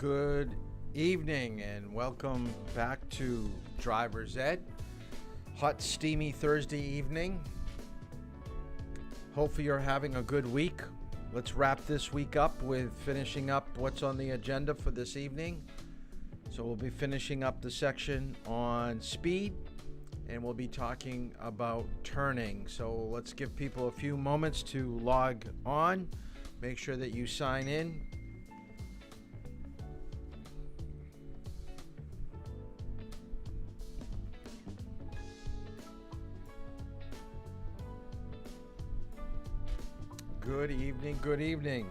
Good evening and welcome back to Driver's Ed. Hot, steamy Thursday evening. Hopefully you're having a good week. Let's wrap this week up with finishing up what's on the agenda for this evening. So we'll be finishing up the section on speed and we'll be talking about turning. So let's give people a few moments to log on. Make sure that you sign in. Good evening, good evening.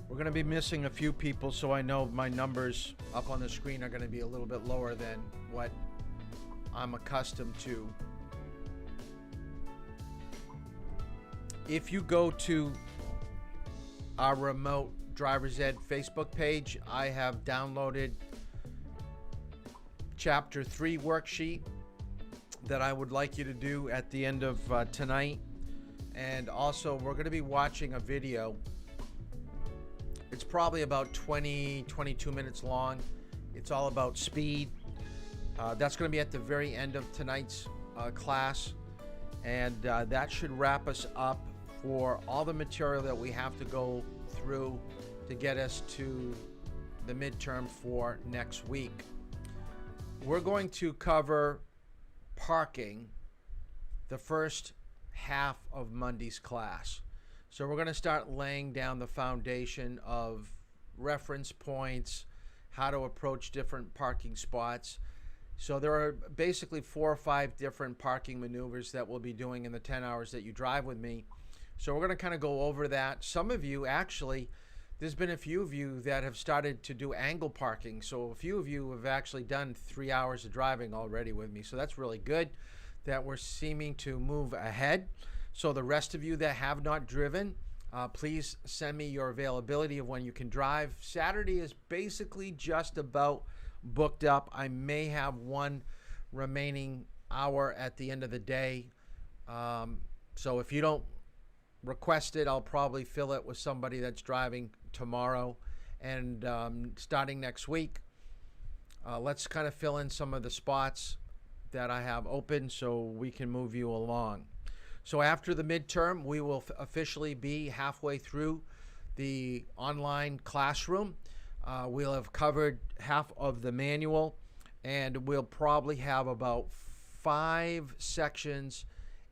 We're going to be missing a few people, so I know my numbers up on the screen are going to be a little bit lower than what I'm accustomed to. If you go to our remote Driver's Ed Facebook page, I have downloaded Chapter 3 worksheet that I would like you to do at the end of tonight. And also we're going to be watching a video. It's probably about 22 minutes long. It's all about speed. That's going to be at the very end of tonight's class, and that should wrap us up for all the material that we have to go through to get us to the midterm for next week. We're going to cover parking the first half of Monday's class. So we're going to start laying down the foundation of reference points, how to approach different parking spots. So there are basically 4 or 5 different parking maneuvers that we'll be doing in the 10 hours that you drive with me. So we're going to kind of go over that. Some of you actually, there's been a few of you that have started to do angle parking. So a few of you have actually done 3 hours of driving already with me. So that's really good that we're seeming to move ahead. So the rest of you that have not driven, please send me your availability of when you can drive. Saturday is basically just about booked up. I may have one remaining hour at the end of the day. So if you don't request it, I'll probably fill it with somebody that's driving tomorrow. And starting next week, let's kind of fill in some of the spots that I have open so we can move you along. So after the midterm, we will officially be halfway through the online classroom. We'll have covered half of the manual, and we'll probably have about 5 sections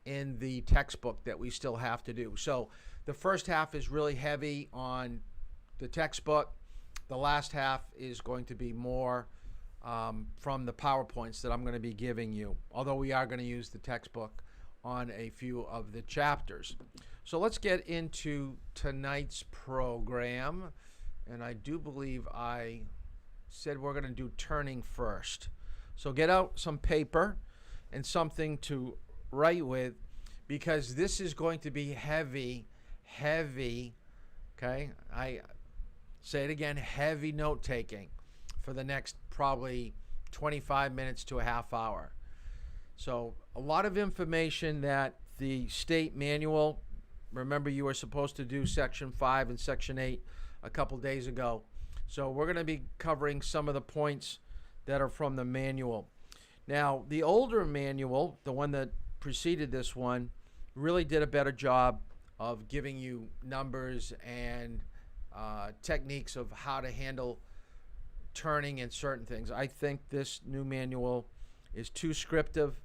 in the textbook that we still have to do. So the first half is really heavy on the textbook. The last half is going to be more from the PowerPoints that I'm going to be giving you, although we are going to use the textbook on a few of the chapters. So let's get into tonight's program. And I do believe I said we're going to do turning first. So get out some paper and something to write with, because this is going to be heavy, okay? I say it again, heavy note taking for the next probably 25 minutes to a half hour. So a lot of information that the state manual, remember you were supposed to do section 5 and section 8 a couple days ago. So we're going to be covering some of the points that are from the manual. Now, the older manual, the one that preceded this one, really did a better job of giving you numbers and techniques of how to handle turning and certain things. I think this new manual is too scriptive.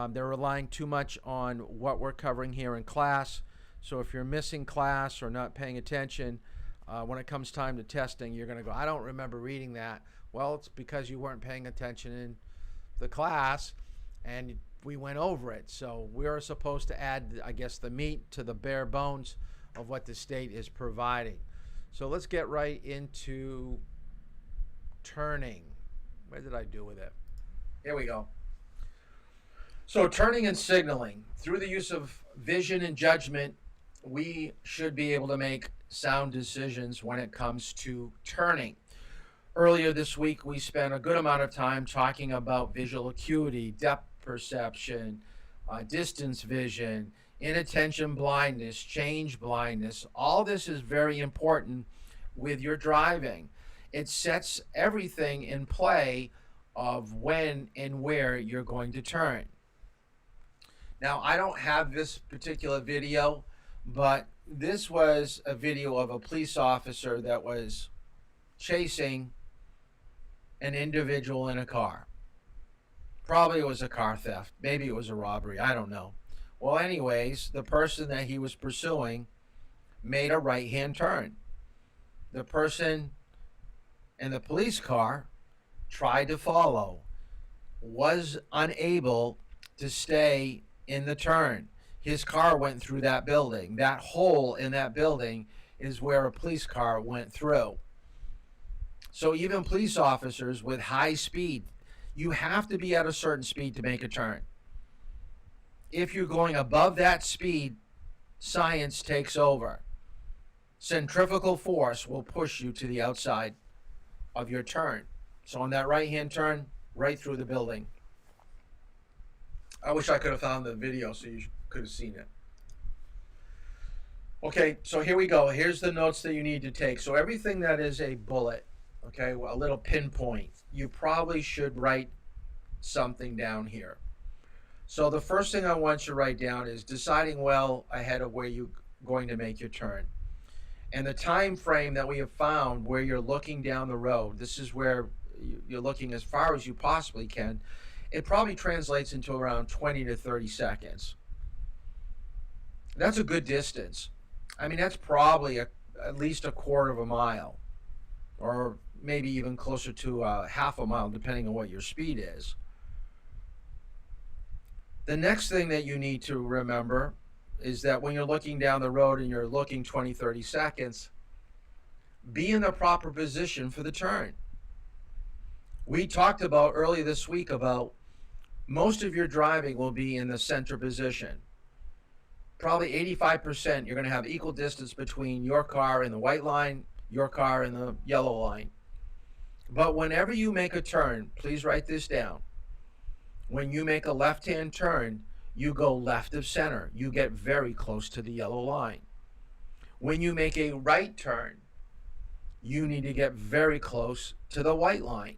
They're relying too much on what we're covering here in class. So if you're missing class or not paying attention, when it comes time to testing, you're going to go, I don't remember reading that. Well, it's because you weren't paying attention in the class and we went over it. So we're supposed to add, I guess, the meat to the bare bones of what the state is providing. So let's get right into turning. Where did I do with it? Here we go. So turning and signaling. Through the use of vision and judgment, we should be able to make sound decisions when it comes to turning. Earlier this week, we spent a good amount of time talking about visual acuity, depth perception, distance vision, inattention blindness, change blindness. All this is very important with your driving. It sets everything in play of when and where you're going to turn. Now, I don't have this particular video, but this was a video of a police officer that was chasing an individual in a car. Probably it was a car theft. Maybe it was a robbery. I don't know. Well, anyways, the person that he was pursuing made a right-hand turn. The person in the police car tried to follow, was unable to stay in the turn. His car went through that building. That hole in that building is where a police car went through. So even police officers with high speed, you have to be at a certain speed to make a turn. If you're going above that speed, science takes over. Centrifugal force will push you to the outside of your turn. So on that right-hand turn, right through the building. I wish I could have found the video so you could have seen it. Okay, so here we go. Here's the notes that you need to take. So everything that is a bullet, okay, a little pinpoint, you probably should write something down here. So the first thing I want you to write down is deciding well ahead of where you're going to make your turn. And the time frame that we have found where you're looking down the road, this is where you're looking as far as you possibly can. It probably translates into around 20 to 30 seconds. That's a good distance. I mean, that's probably at least a quarter of a mile, or maybe even closer to half a mile, depending on what your speed is. The next thing that you need to remember is that when you're looking down the road and you're looking 20, 30 seconds, be in the proper position for the turn. We talked about earlier this week about most of your driving will be in the center position. Probably 85% you're going to have equal distance between your car and the white line, your car and the yellow line. But whenever you make a turn, please write this down. When you make a left-hand turn, you go left of center. You get very close to the yellow line. When you make a right turn, you need to get very close to the white line.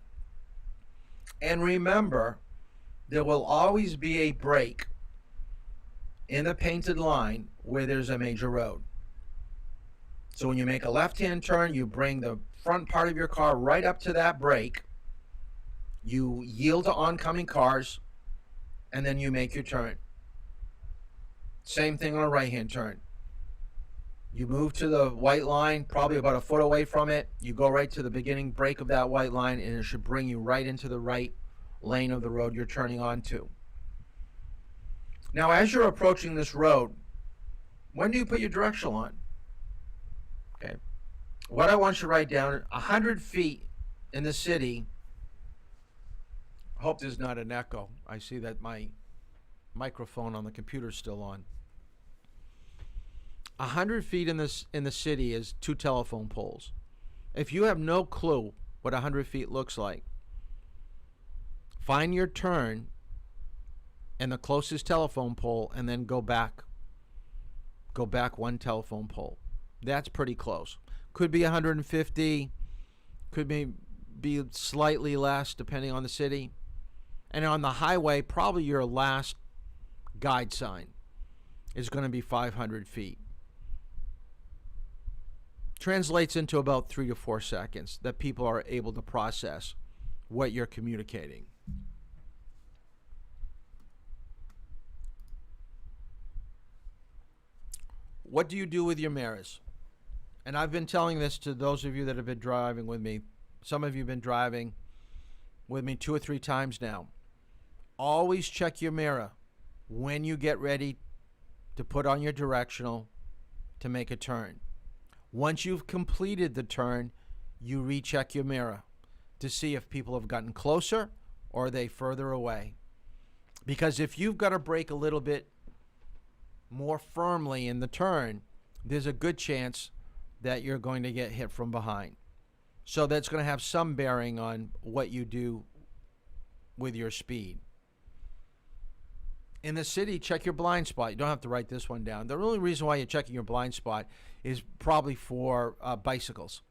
And remember, there will always be a break in the painted line where there's a major road. So when you make a left-hand turn, you bring the front part of your car right up to that break. You yield to oncoming cars, and then you make your turn. Same thing on a right-hand turn. You move to the white line, probably about a foot away from it. You go right to the beginning break of that white line, and it should bring you right into the right lane of the road you're turning onto. Now, as you're approaching this road, when do you put your directional on? Okay. What I want you to write down, 100 feet in the city. I hope there's not an echo. I see that my microphone on the computer is still on. 100 feet in the city is 2 telephone poles. If you have no clue what 100 feet looks like, find your turn and the closest telephone pole, and then go back 1 telephone pole. That's pretty close. Could be 150, could be slightly less depending on the city. And on the highway, probably your last guide sign is going to be 500 feet. Translates into about 3 to 4 seconds that people are able to process what you're communicating. What do you do with your mirrors? And I've been telling this to those of you that have been driving with me. Some of you have been driving with me 2 or 3 times now. Always check your mirror when you get ready to put on your directional to make a turn. Once you've completed the turn, you recheck your mirror to see if people have gotten closer or are they further away. Because if you've got to brake a little bit more firmly in the turn, there's a good chance that you're going to get hit from behind. So that's going to have some bearing on what you do with your speed. In the city, check your blind spot. You don't have to write this one down. The only reason why you're checking your blind spot is probably for bicycles.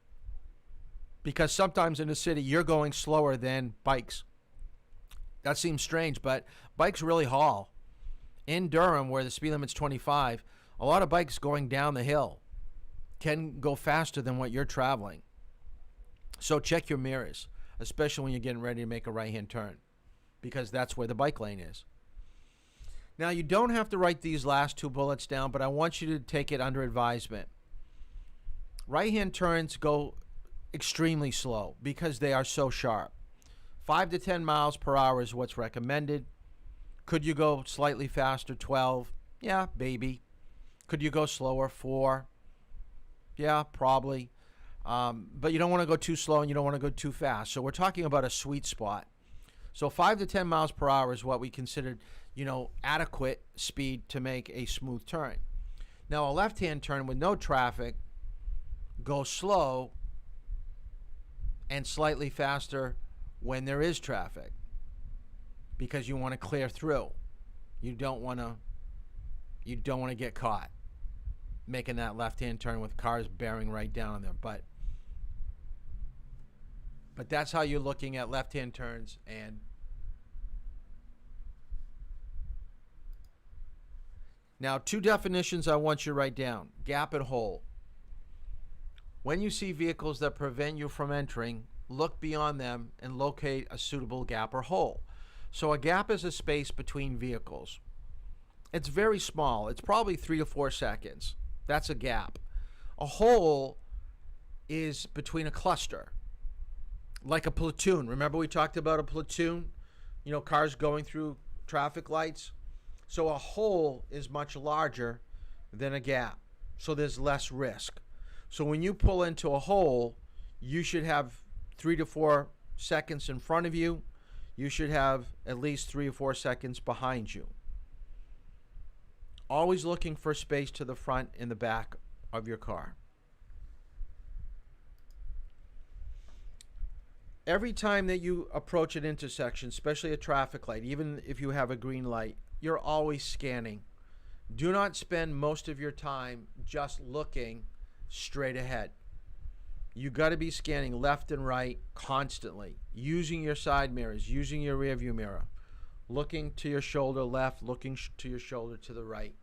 Because sometimes in the city, you're going slower than bikes. That seems strange, but bikes really haul. In Durham, where the speed limit's 25, a lot of bikes going down the hill can go faster than what you're traveling. So check your mirrors, especially when you're getting ready to make a right-hand turn, because that's where the bike lane is. Now, you don't have to write these last two bullets down, but I want you to take it under advisement. Right-hand turns go extremely slow because they are so sharp. 5 to 10 miles per hour is what's recommended. Could you go slightly faster? 12? Yeah, maybe. Could you go slower? 4? Yeah, probably. But you don't want to go too slow and you don't want to go too fast. So we're talking about a sweet spot. So 5 to 10 miles per hour is what we considered, adequate speed to make a smooth turn. Now, a left-hand turn with no traffic, go slow and slightly faster when there is traffic, because you want to clear through. You don't want to get caught making that left-hand turn with cars bearing right down on there. But that's how you're looking at left-hand turns. And now, 2 definitions I want you to write down: gap and hole. When you see vehicles that prevent you from entering, look beyond them and locate a suitable gap or hole. So a gap is a space between vehicles. It's very small. It's probably 3 to 4 seconds. That's a gap. A hole is between a cluster, like a platoon. Remember we talked about a platoon? Cars going through traffic lights. So a hole is much larger than a gap. So there's less risk. So when you pull into a hole, you should have 3 to 4 seconds in front of you. You should have at least 3 or 4 seconds behind you. Always looking for space to the front and the back of your car. Every time that you approach an intersection, especially a traffic light, even if you have a green light, you're always scanning. Do not spend most of your time just looking straight ahead. You got to be scanning left and right constantly, using your side mirrors, using your rear view mirror, looking to your shoulder left, looking to your shoulder to the right.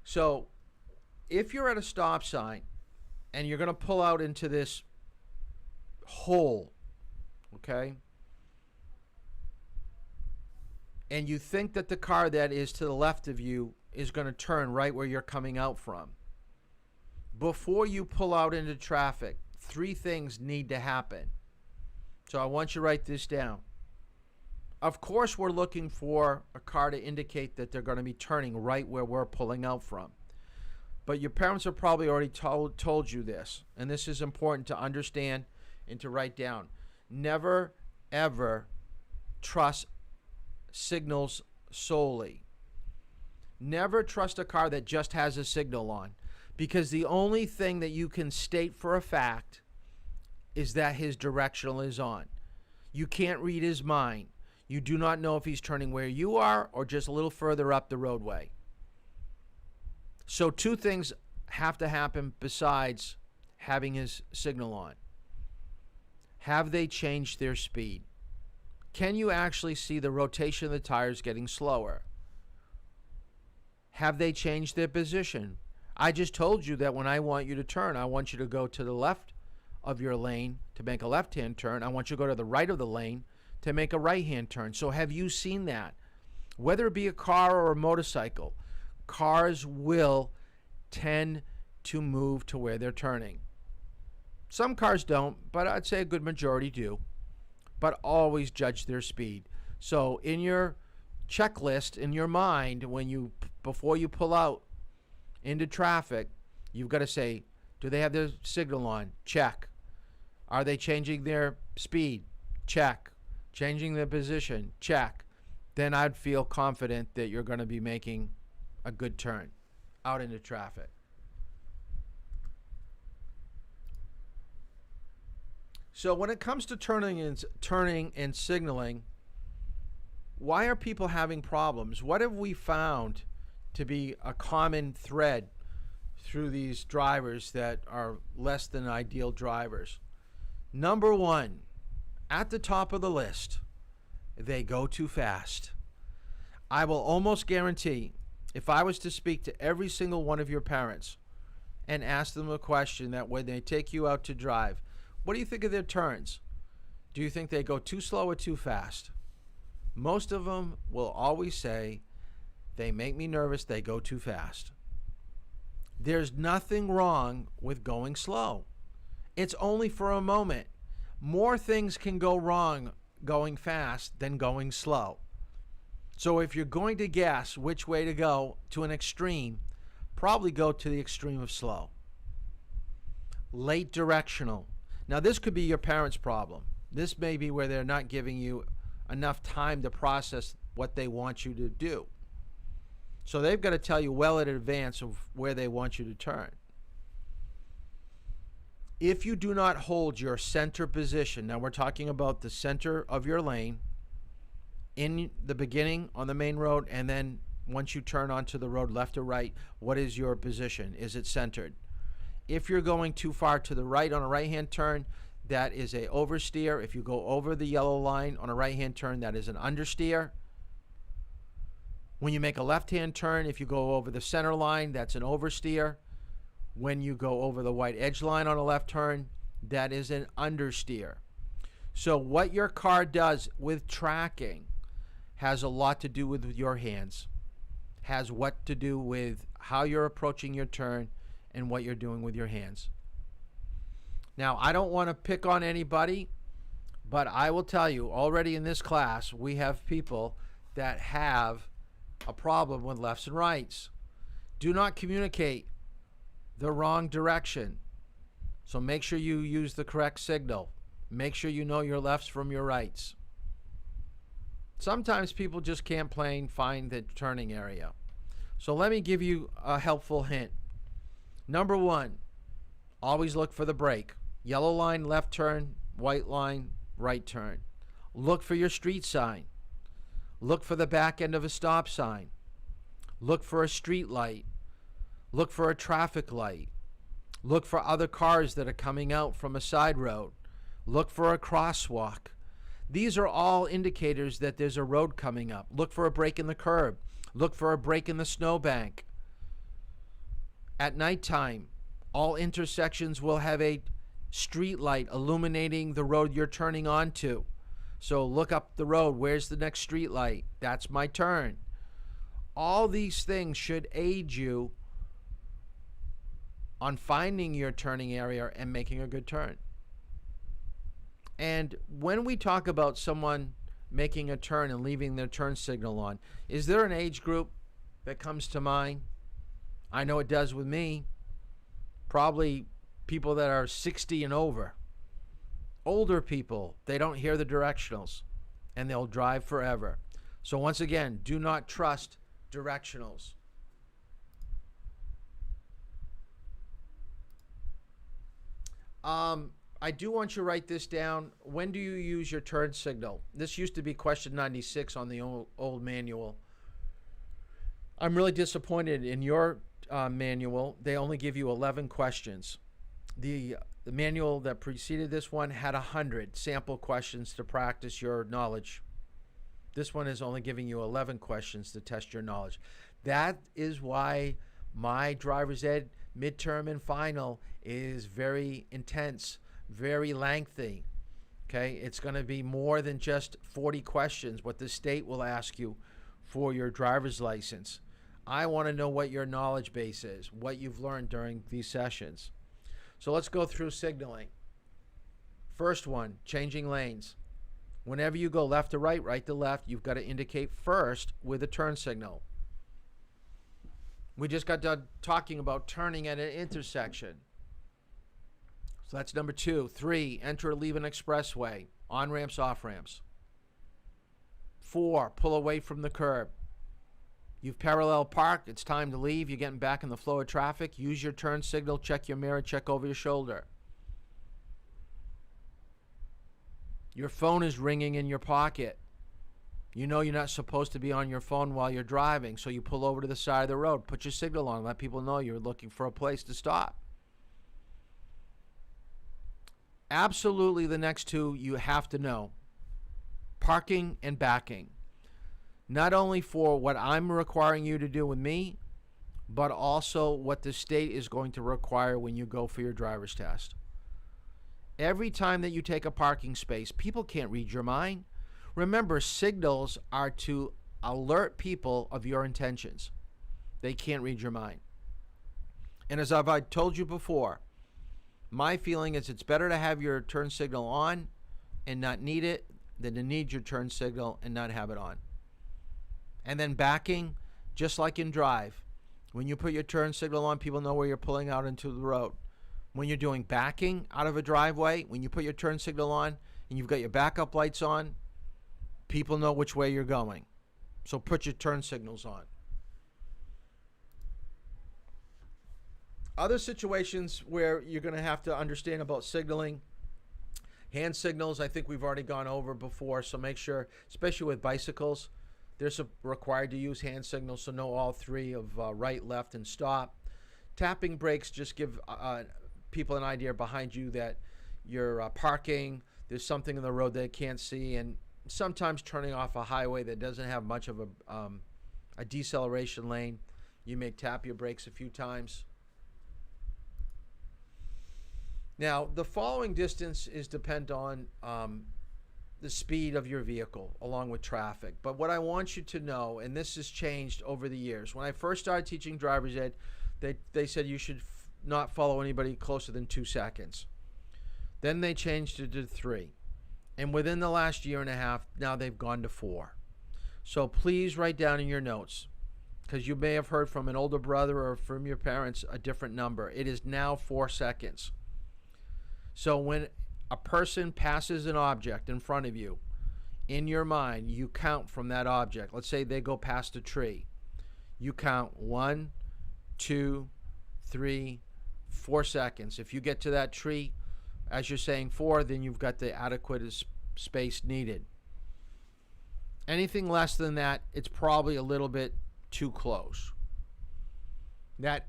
So if you're at a stop sign and you're going to pull out into this hole, okay, and you think that the car that is to the left of you is going to turn right where you're coming out from, before you pull out into traffic, 3 things need to happen. So I want you to write this down. Of course, we're looking for a car to indicate that they're going to be turning right where we're pulling out from. But your parents have probably already told you this, and this is important to understand and to write down. Never, ever trust signals solely. Never trust a car that just has a signal on, because the only thing that you can state for a fact is that his directional is on. You can't read his mind. You do not know if he's turning where you are or just a little further up the roadway. So 2 things have to happen besides having his signal on. Have they changed their speed? Can you actually see the rotation of the tires getting slower? Have they changed their position? I just told you that when I want you to turn, I want you to go to the left of your lane to make a left-hand turn. I want you to go to the right of the lane to make a right-hand turn. So have you seen that? Whether it be a car or a motorcycle, cars will tend to move to where they're turning. Some cars don't, but I'd say a good majority do. But always judge their speed. So in your checklist, in your mind, before you pull out into traffic, you've got to say, do they have their signal on? Check. Are they changing their speed? Check. Changing their position? Check. Then I'd feel confident that you're going to be making a good turn out into traffic. So when it comes to turning and signaling, Why are people having problems? What have we found to be a common thread through these drivers that are less than ideal drivers? Number one, at the top of the list, they go too fast. I will almost guarantee, if I was to speak to every single one of your parents and ask them a question, that when they take you out to drive, what do you think of their turns? Do you think they go too slow or too fast? Most of them will always say, they make me nervous, they go too fast. There's nothing wrong with going slow. It's only for a moment. More things can go wrong going fast than going slow. So if you're going to guess which way to go to an extreme, probably go to the extreme of slow. Late directional. Now this could be your parents' problem. This may be where they're not giving you enough time to process what they want you to do. So they've got to tell you well in advance of where they want you to turn. If you do not hold your center position, now we're talking about the center of your lane in the beginning on the main road, and then once you turn onto the road left or right, what is your position? Is it centered? If you're going too far to the right on a right-hand turn, that is a oversteer. If you go over the yellow line on a right-hand turn, that is an understeer. When you make a left-hand turn, if you go over the center line, that's an oversteer. When you go over the white edge line on a left turn, that is an understeer. So what your car does with tracking has a lot to do with your hands, has what to do with how you're approaching your turn and what you're doing with your hands. Now, I don't want to pick on anybody, but I will tell you, already in this class, we have people that have a problem with lefts and rights. Do not communicate the wrong direction. So make sure you use the correct signal. Make sure you know your lefts from your rights. Sometimes people just can't find the turning area. So let me give you a helpful hint. Number one, always look for the brake. Yellow line, left turn, white line, right turn. Look for your street sign. Look for the back end of a stop sign. Look for a street light. Look for a traffic light. Look for other cars that are coming out from a side road. Look for a crosswalk. These are all indicators that there's a road coming up. Look for a break in the curb. Look for a break in the snowbank. At nighttime, all intersections will have a street light illuminating the road you're turning onto. So look up the road. Where's the next street light? That's my turn. All these things should aid you on finding your turning area and making a good turn. And when we talk about someone making a turn and leaving their turn signal on, is there an age group that comes to mind? I know it does with me. Probably people that are 60 and over. Older people, they don't hear the directionals and they'll drive forever. So once again, do not trust directionals. I do want you to write this down. When do you use your turn signal? This used to be question 96 on the old manual. I'm really disappointed in your manual. They only give you 11 questions. The manual that preceded this one had 100 sample questions to practice your knowledge. This one is only giving you 11 questions to test your knowledge. That is why my driver's ed midterm and final is very intense, very lengthy. Okay, it's going to be more than just 40 questions, what the state will ask you for your driver's license. I want to know what your knowledge base is, what you've learned during these sessions. So let's go through signaling. First one, changing lanes. Whenever you go left to right, right to left, you've got to indicate first with a turn signal. We just got done talking about turning at an intersection. So that's number 2. 3, enter or leave an expressway. On-ramps, off-ramps. 4, pull away from the curb. You've parallel parked. It's time to leave. You're getting back in the flow of traffic. Use your turn signal. Check your mirror. Check over your shoulder. Your phone is ringing in your pocket. You know you're not supposed to be on your phone while you're driving, so you pull over to the side of the road, put your signal on, let people know you're looking for a place to stop. Absolutely, the next two you have to know. Parking and backing. Not only for what I'm requiring you to do with me, but also what the state is going to require when you go for your driver's test. Every time that you take a parking space, people can't read your mind. Remember, signals are to alert people of your intentions. They can't read your mind. And as I've told you before, my feeling is it's better to have your turn signal on and not need it than to need your turn signal and not have it on. And then backing, just like in drive. When you put your turn signal on, people know where you're pulling out into the road. When you're doing backing out of a driveway, when you put your turn signal on and you've got your backup lights on, people know which way you're going. So put your turn signals on. Other situations where you're going to have to understand about signaling. Hand signals, I think we've already gone over before, so make sure, especially with bicycles, they're required to use hand signals, so know all three of right, left, and stop. Tapping brakes just give people an idea behind you that you're parking, there's something in the road they can't see, and sometimes turning off a highway that doesn't have much of a deceleration lane, you may tap your brakes a few times. Now, the following distance is depend on the speed of your vehicle along with traffic. But what I want you to know, and this has changed over the years, when I first started teaching driver's ed, they said you should not follow anybody closer than 2 seconds. Then they changed it to 3. And within the last year and a half, now they've gone to 4. So please write down in your notes, because you may have heard from an older brother or from your parents a different number. It is now 4 seconds. So when a person passes an object in front of you, in your mind, you count from that object. Let's say they go past a tree. You count 1, 2, 3, 4 seconds. If you get to that tree, as you're saying 4, then you've got the adequate space needed. Anything less than that, it's probably a little bit too close. That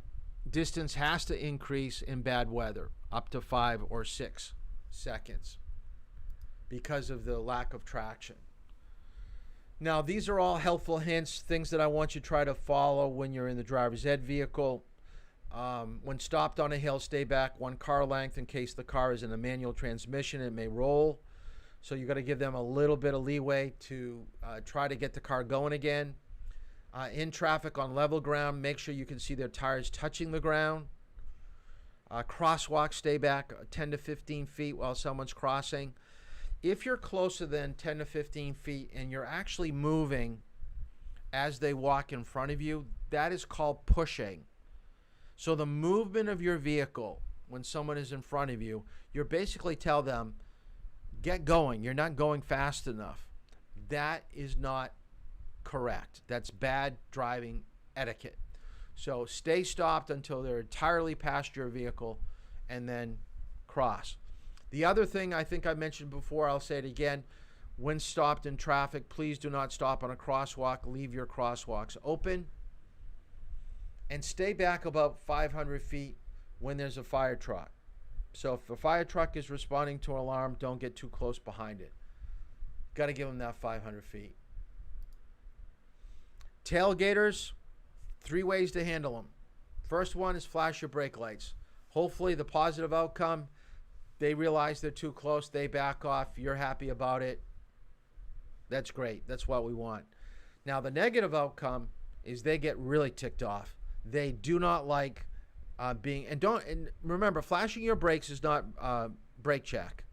distance has to increase in bad weather, up to 5 or 6 seconds, because of the lack of traction. Now, these are all helpful hints, things that I want you to try to follow when you're in the driver's ed vehicle. When stopped on a hill, stay back 1 car length in case the car is in a manual transmission. It may roll. So you got to give them a little bit of leeway to try to get the car going again. In traffic on level ground, make sure you can see their tires touching the ground. Crosswalk, stay back 10 to 15 feet while someone's crossing. If you're closer than 10 to 15 feet and you're actually moving as they walk in front of you, that is called pushing. So the movement of your vehicle when someone is in front of you, you're basically tell them, get going. You're not going fast enough. That is not correct. That's bad driving etiquette. So stay stopped until they're entirely past your vehicle and then cross. The other thing I think I mentioned before, I'll say it again, when stopped in traffic, please do not stop on a crosswalk. Leave your crosswalks open. And stay back about 500 feet when there's a fire truck. So if a fire truck is responding to an alarm, don't get too close behind it. Got to give them that 500 feet. Tailgaters, 3 ways to handle them. First one is flash your brake lights. Hopefully the positive outcome, they realize they're too close, they back off, you're happy about it. That's great. That's what we want. Now the negative outcome is they get really ticked off. They do not like and remember, flashing your brakes is not brake check.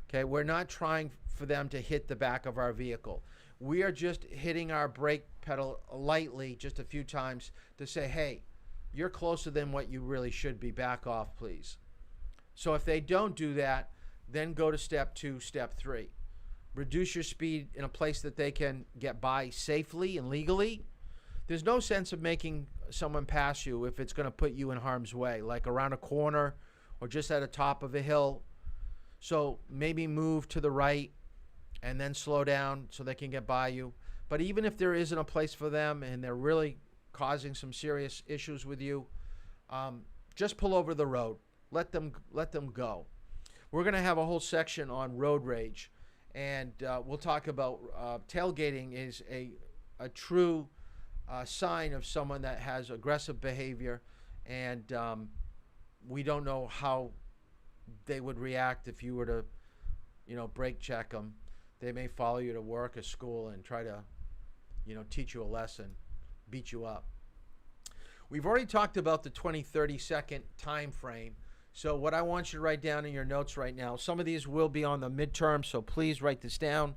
Okay, we're not trying for them to hit the back of our vehicle. We are just hitting our brake pedal lightly just a few times to say, hey, you're closer than what you really should be. Back off, please. So if they don't do that, then go to step 2, step 3. Reduce your speed in a place that they can get by safely and legally. There's no sense of making someone pass you if it's going to put you in harm's way, like around a corner or just at the top of a hill. So maybe move to the right and then slow down so they can get by you. But even if there isn't a place for them and they're really causing some serious issues with you, just pull over the road. Let them go. We're going to have a whole section on road rage, and we'll talk about tailgating is a true sign of someone that has aggressive behavior, and we don't know how they would react if you were to, brake check them. They may follow you to work or school and try to, teach you a lesson, beat you up. We've already talked about the 20-30 second time frame. So what I want you to write down in your notes right now, some of these will be on the midterm, so please write this down.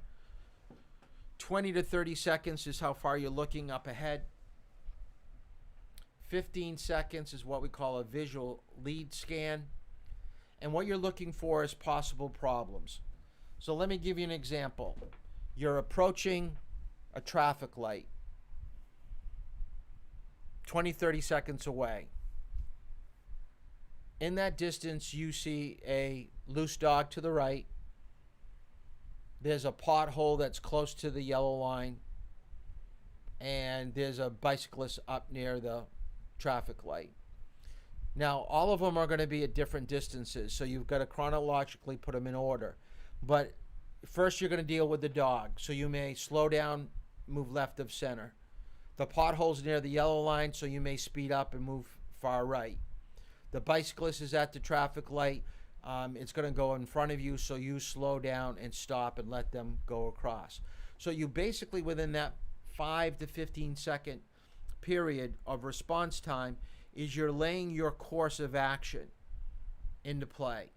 20 to 30 seconds is how far you're looking up ahead. 15 seconds is what we call a visual lead scan. And what you're looking for is possible problems. So let me give you an example. You're approaching a traffic light 20, 30 seconds away. In that distance, you see a loose dog to the right. There's a pothole that's close to the yellow line. And there's a bicyclist up near the traffic light. Now, all of them are going to be at different distances, so you've got to chronologically put them in order. But first, you're going to deal with the dog. So you may slow down, move left of center. The pothole's near the yellow line, so you may speed up and move far right. The bicyclist is at the traffic light. It's going to go in front of you, so you slow down and stop and let them go across. So you basically, within that 5 to 15 second period of response time, is you're laying your course of action into play.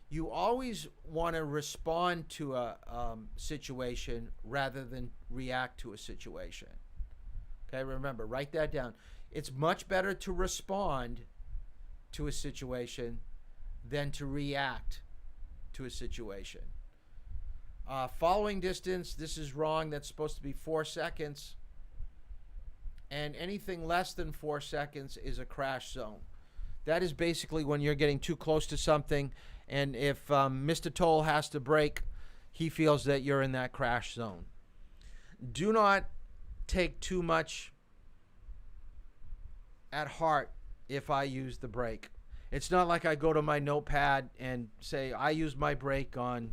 You always want to respond to a situation rather than react to a situation. Okay, remember, write that down. It's much better to respond to a situation than to react to a situation. Following distance, this is wrong. That's supposed to be 4 seconds. And anything less than 4 seconds is a crash zone. That is basically when you're getting too close to something, and if Mr. Toll has to brake, he feels that you're in that crash zone. Do not take too much at heart if I use the brake. It's not like I go to my notepad and say, I used my brake on,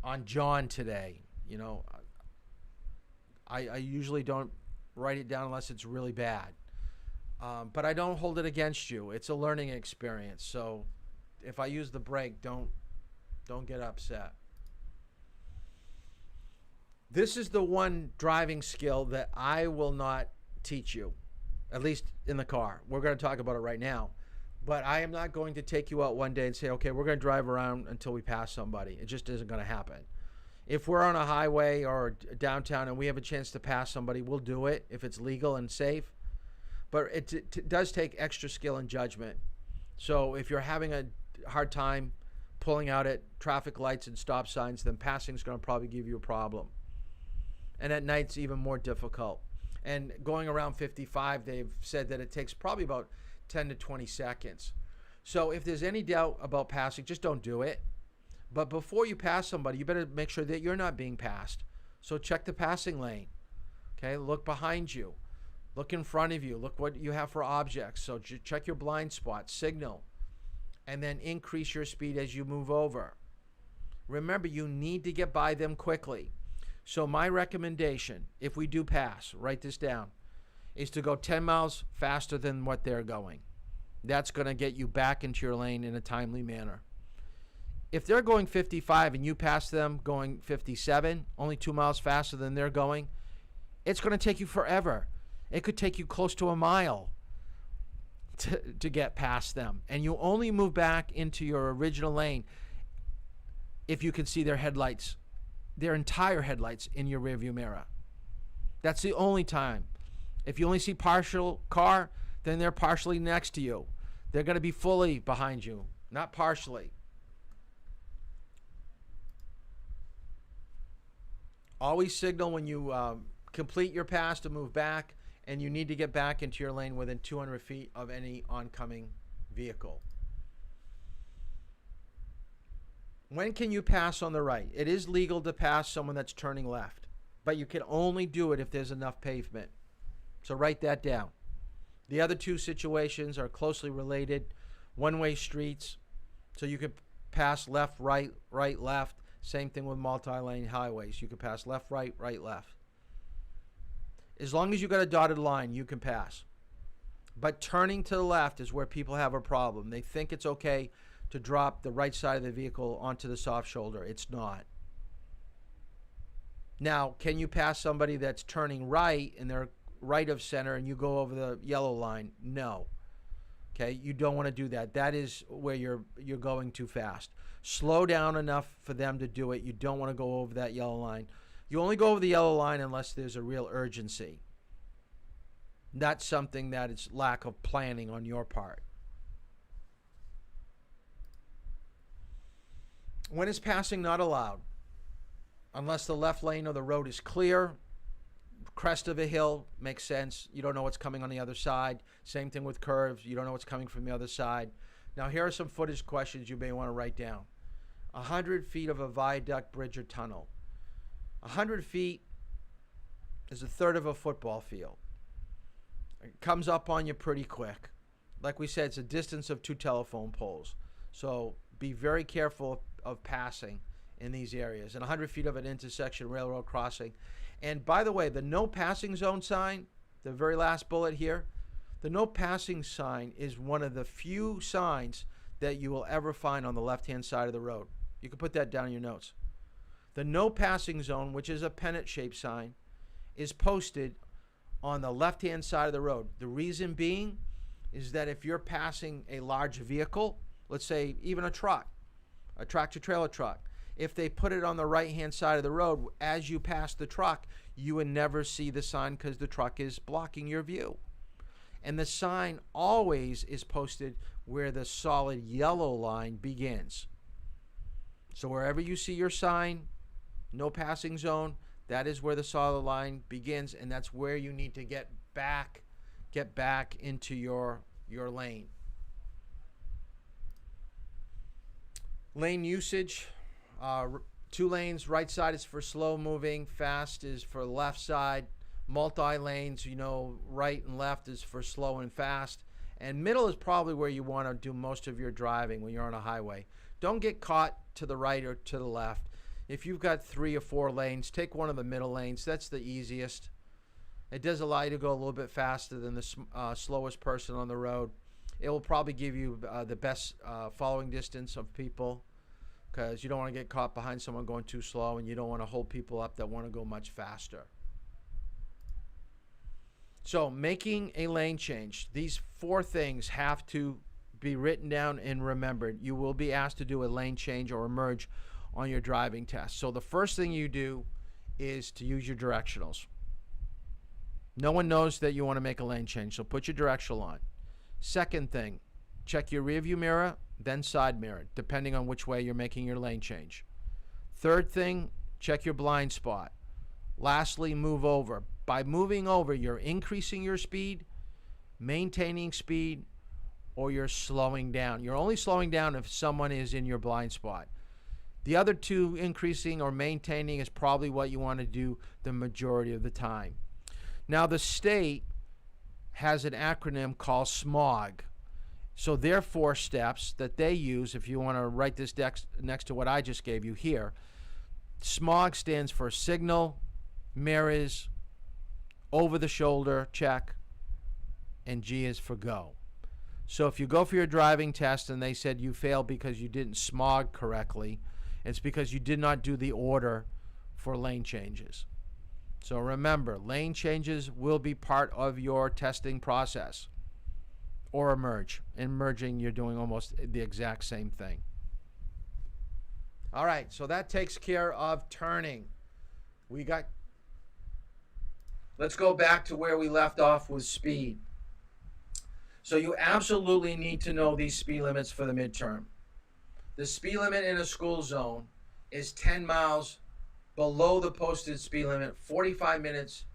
on John today. I usually don't write it down unless it's really bad. But I don't hold it against you. It's a learning experience. So if I use the brake, don't get upset. This is the one driving skill that I will not teach you, at least in the car. We're going to talk about it right now. But I am not going to take you out one day and say, okay, we're going to drive around until we pass somebody. It just isn't going to happen. If we're on a highway or downtown and we have a chance to pass somebody, we'll do it if it's legal and safe. But it does take extra skill and judgment. So if you're having a hard time pulling out at traffic lights and stop signs, then passing is going to probably give you a problem. And at night, it's even more difficult. And going around 55, they've said that it takes probably about 10 to 20 seconds. So if there's any doubt about passing, just don't do it. But before you pass somebody, you better make sure that you're not being passed. So check the passing lane. Okay, look behind you. Look in front of you. Look what you have for objects. So check your blind spots, signal, and then increase your speed as you move over. Remember, you need to get by them quickly. So my recommendation, if we do pass, write this down, is to go 10 miles faster than what they're going. That's going to get you back into your lane in a timely manner. If they're going 55 and you pass them going 57, only 2 miles faster than they're going, it's going to take you forever. It could take you close to a mile to get past them. And you only move back into your original lane if you can see their headlights, their entire headlights in your rearview mirror. That's the only time. If you only see partial car, then they're partially next to you. They're going to be fully behind you, not partially. Always signal when you complete your pass to move back, and you need to get back into your lane within 200 feet of any oncoming vehicle. When can you pass on the right? It is legal to pass someone that's turning left, but you can only do it if there's enough pavement. So write that down. The other two situations are closely related. One-way streets, so you can pass left, right, right, left. Same thing with multi-lane highways. You can pass left, right, right, left. As long as you got a dotted line, you can pass. But turning to the left is where people have a problem. They think it's okay to drop the right side of the vehicle onto the soft shoulder. It's not. Now, can you pass somebody that's turning right and they're right of center and you go over the yellow line? No. Okay, you don't want to do that. That is where you're going too fast. Slow down enough for them to do it. You don't want to go over that yellow line. You only go over the yellow line unless there's a real urgency. That's something that is lack of planning on your part. When is passing not allowed? Unless the left lane of the road is clear. Crest of a hill makes sense. You don't know what's coming on the other side. Same thing with curves. You don't know what's coming from the other side. Now, here are some footage questions you may want to write down. 100 feet of a viaduct, bridge, or tunnel. 100 feet is a third of a football field. It comes up on you pretty quick. Like we said, it's a distance of 2 telephone poles. So be very careful of passing in these areas. And 100 feet of an intersection, railroad crossing. And by the way, the no passing zone sign, the very last bullet here, the no passing sign is one of the few signs that you will ever find on the left-hand side of the road. You can put that down in your notes. The no passing zone, which is a pennant-shaped sign, is posted on the left-hand side of the road. The reason being is that if you're passing a large vehicle, let's say even a truck, a tractor-trailer truck, if they put it on the right-hand side of the road, as you pass the truck, you would never see the sign because the truck is blocking your view. And the sign always is posted where the solid yellow line begins. So wherever you see your sign, no passing zone, that is where the solid line begins, and that's where you need to get back into your lane. Lane usage. 2 lanes, right side is for slow moving, fast is for left side. Multi-lanes, right and left is for slow and fast. And middle is probably where you want to do most of your driving when you're on a highway. Don't get caught to the right or to the left. If you've got 3 or 4 lanes, take one of the middle lanes. That's the easiest. It does allow you to go a little bit faster than the slowest person on the road. It will probably give you the best following distance of people, because you don't want to get caught behind someone going too slow, and you don't want to hold people up that want to go much faster. So making a lane change, these 4 things have to be written down and remembered. You will be asked to do a lane change or a merge on your driving test. So the first thing you do is to use your directionals. No one knows that you want to make a lane change, so put your directional on. Second thing, check your rearview mirror, then side mirror, depending on which way you're making your lane change. Third thing, check your blind spot. Lastly, move over. By moving over, you're increasing your speed, maintaining speed, or you're slowing down. You're only slowing down if someone is in your blind spot. The other 2, increasing or maintaining, is probably what you want to do the majority of the time. Now, the state has an acronym called SMOG. So there are 4 steps that they use. If you want to write this next to what I just gave you here, SMOG stands for signal, mirrors, over the shoulder, check, and G is for go. So if you go for your driving test and they said you failed because you didn't SMOG correctly, it's because you did not do the order for lane changes. So remember, lane changes will be part of your testing process. Or a merge. In merging, you're doing almost the exact same thing. All right, so that takes care of turning. Let's go back to where we left off with speed. So you absolutely need to know these speed limits for the midterm. The speed limit in a school zone is 10 miles below the posted speed limit, 45 minutes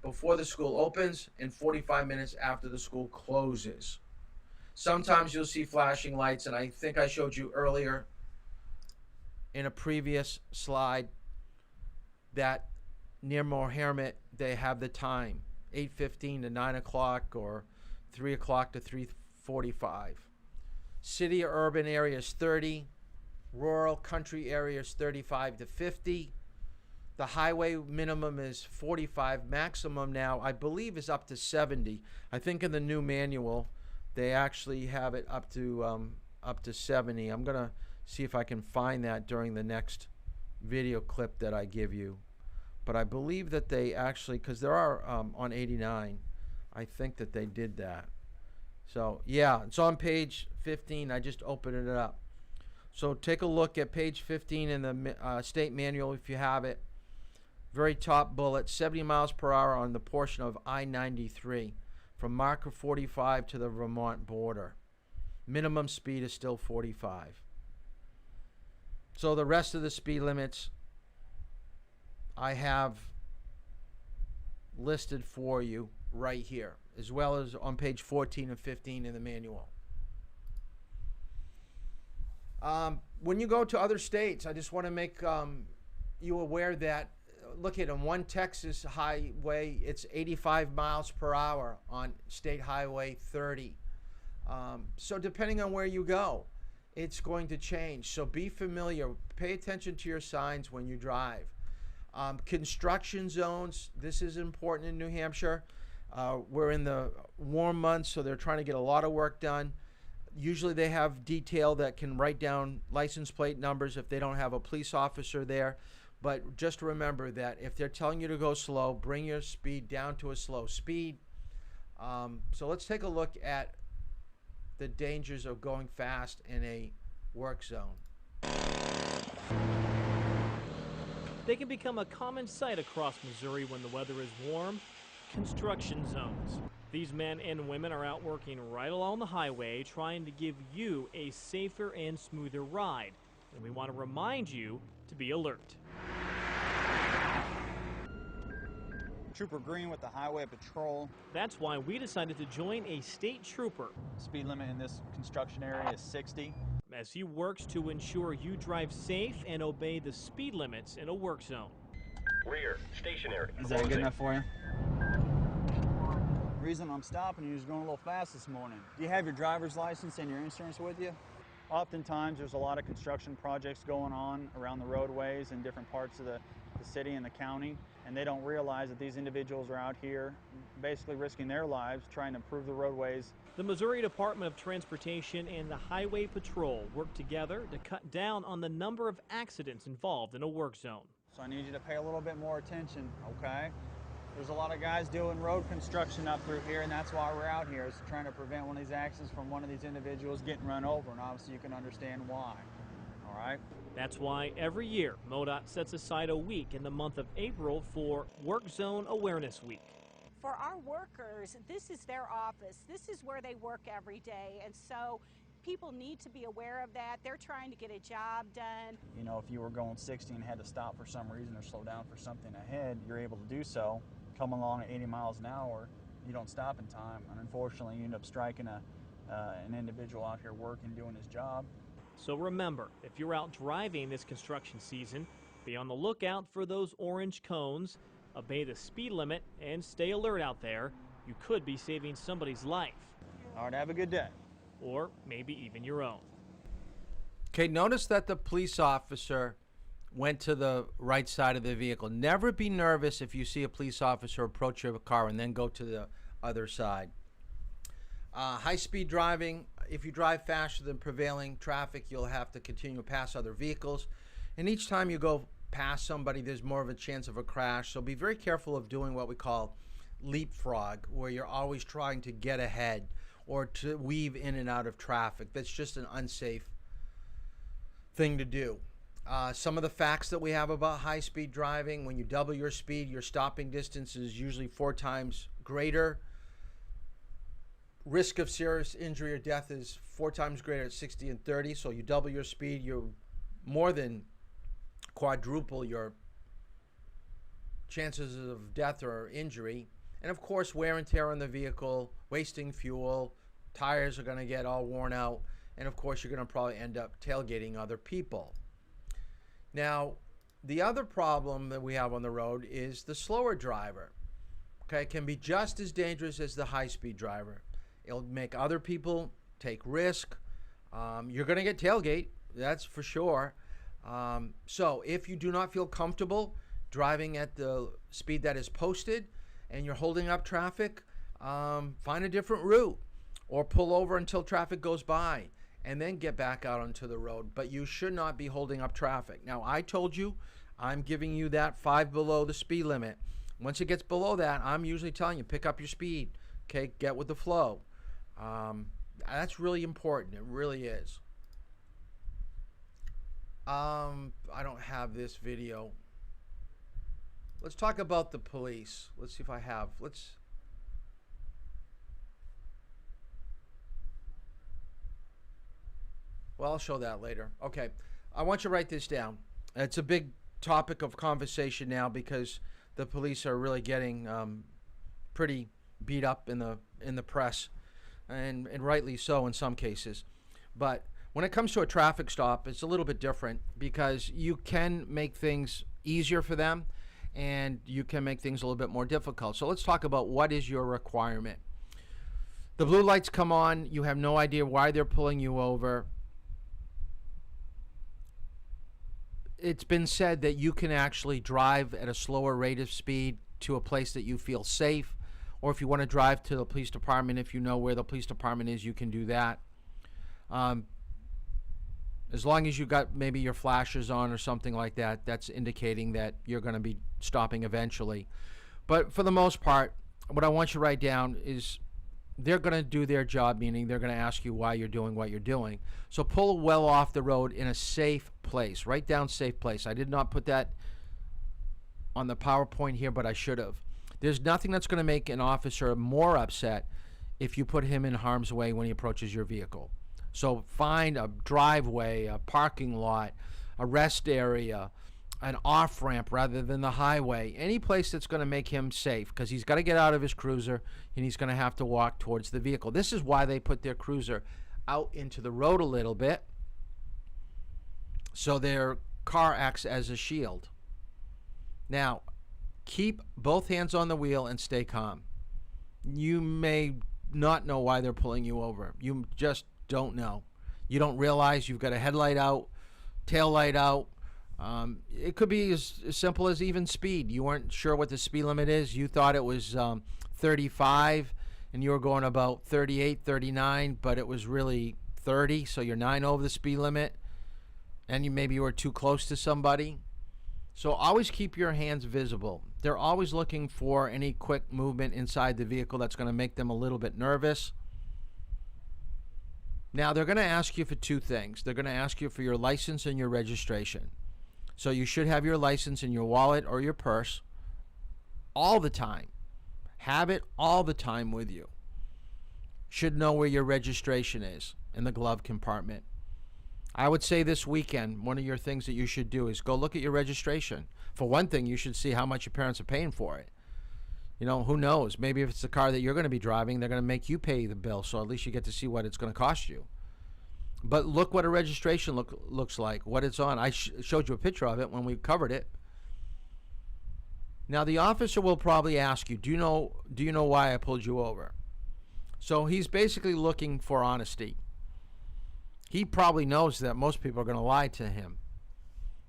before the school opens and 45 minutes after the school closes. Sometimes you'll see flashing lights, and I think I showed you earlier in a previous slide that near Mohammed they have the time, 8:15 to 9 o'clock or 3 o'clock to 3:45. City or urban areas 30, rural country areas 35 to 50. The highway minimum is 45. Maximum now, I believe, is up to 70. I think in the new manual, they actually have it up to 70. I'm gonna see if I can find that during the next video clip that I give you. But I believe that they actually, because there are on 89, I think that they did that. So yeah, it's on page 15. I just opened it up. So take a look at page 15 in the state manual if you have it. Very top bullet, 70 miles per hour on the portion of I-93 from marker 45 to the Vermont border. Minimum speed is still 45. So the rest of the speed limits I have listed for you right here, as well as on page 14 and 15 in the manual. When you go to other states, I just want to make you aware that, look at on one Texas highway, it's 85 miles per hour on State Highway 30. So depending on where you go, it's going to change. So be familiar. Pay attention to your signs when you drive. Construction zones, this is important in New Hampshire. We're in the warm months, so they're trying to get a lot of work done. Usually they have detail that can write down license plate numbers if they don't have a police officer there. But just remember that if they're telling you to go slow, bring your speed down to a slow speed. So let's take a look at the dangers of going fast in a work zone. They can become a common sight across Missouri when the weather is warm. Construction zones. These men and women are out working right along the highway, trying to give you a safer and smoother ride. And we want to remind you to be alert. Trooper Green with the Highway Patrol. That's why we decided to join a state trooper. Speed limit in this construction area is 60. As he works to ensure you drive safe and obey the speed limits in a work zone. Rear, stationary. Is that good enough for you? Reason I'm stopping you is going a little fast this morning. Do you have your driver's license and your insurance with you? Oftentimes there's a lot of construction projects going on around the roadways in different parts of the city and the county, and they don't realize that these individuals are out here basically risking their lives trying to improve the roadways. The Missouri Department of Transportation and the Highway Patrol work together to cut down on the number of accidents involved in a work zone. So I need you to pay a little bit more attention, okay? There's a lot of guys doing road construction up through here, and that's why we're out here, is trying to prevent one of these accidents from one of these individuals getting run over, and obviously you can understand why, all right? That's why every year MoDOT sets aside a week in the month of April for Work Zone Awareness Week. For our workers, this is their office. This is where they work every day, and so people need to be aware of that. They're trying to get a job done. You know, if you were going 60 and had to stop for some reason or slow down for something ahead, you're able to do so. Come along at 80 miles an hour, you don't stop in time, and unfortunately you end up striking an individual out here working, doing his job. So remember, if you're out driving this construction season, be on the lookout for those orange cones, obey the speed limit, and stay alert out there. You could be saving somebody's life. All right, have a good day. Or maybe even your own. Okay, notice that the police officer went to the right side of the vehicle. Never be nervous if you see a police officer approach your car and then go to the other side. High-speed driving, if you drive faster than prevailing traffic, you'll have to continue to pass other vehicles. And each time you go past somebody, there's more of a chance of a crash. So be very careful of doing what we call leapfrog, where you're always trying to get ahead or to weave in and out of traffic. That's just an unsafe thing to do. Some of the facts that we have about high-speed driving: when you double your speed, your stopping distance is usually 4 times greater. Risk of serious injury or death is 4 times greater at 60 and 30. So you double your speed, you more than quadruple your chances of death or injury. And of course, wear and tear on the vehicle, wasting fuel, tires are going to get all worn out, and of course you're going to probably end up tailgating other people. Now, the other problem that we have on the road is the slower driver. Okay, it can be just as dangerous as the high-speed driver. It'll make other people take risk. You're going to get tailgate, that's for sure. So if you do not feel comfortable driving at the speed that is posted and you're holding up traffic, find a different route or pull over until traffic goes by and then get back out onto the road. But you should not be holding up traffic. Now, I told you I'm giving you that 5 below the speed limit. Once it gets below that, I'm usually telling you, pick up your speed. Okay, get with the flow. That's really important. It really is. I don't have this video. Let's talk about the police. Let's see if I have. Well, I'll show that later. Okay. I want you to write this down. It's a big topic of conversation now because the police are really getting pretty beat up in the press, and rightly so in some cases. But when it comes to a traffic stop, it's a little bit different because you can make things easier for them and you can make things a little bit more difficult. So let's talk about what is your requirement. The blue lights come on. You have no idea why they're pulling you over. It's been said that you can actually drive at a slower rate of speed to a place that you feel safe, or if you want to drive to the police department, if you know where the police department is, you can do that. As long as you got maybe your flashers on or something like that, that's indicating that you're going to be stopping eventually. But for the most part, what I want you to write down is they're going to do their job, meaning they're going to ask you why you're doing what you're doing. So pull well off the road in a safe place. Write down safe place. I did not put that on the PowerPoint here, but I should have. There's nothing that's going to make an officer more upset if you put him in harm's way when he approaches your vehicle. So find a driveway, a parking lot, a rest area, an off-ramp rather than the highway, any place that's going to make him safe, because he's got to get out of his cruiser and he's going to have to walk towards the vehicle. This is why they put their cruiser out into the road a little bit, so their car acts as a shield. Now, keep both hands on the wheel and stay calm. You may not know why they're pulling you over. You just don't know. You don't realize you've got a headlight out, tail light out. It could be as simple as even speed. You weren't sure what the speed limit is. You thought it was 35 and you were going about 38, 39, but it was really 30, so you're 9 over the speed limit, and maybe you were too close to somebody. So always keep your hands visible. They're always looking for any quick movement inside the vehicle that's going to make them a little bit nervous. Now, they're going to ask you for two things. They're going to ask you for your license and your registration. So you should have your license in your wallet or your purse all the time. Have it all the time with you. Should know where your registration is in the glove compartment. I would say this weekend, one of your things that you should do is go look at your registration. For one thing, you should see how much your parents are paying for it. You know, who knows? Maybe if it's the car that you're going to be driving, they're going to make you pay the bill, so at least you get to see what it's going to cost you. But look what a registration looks like, what it's on. I showed you a picture of it when we covered it. Now, the officer will probably ask you, do you know why I pulled you over? So he's basically looking for honesty. He probably knows that most people are going to lie to him.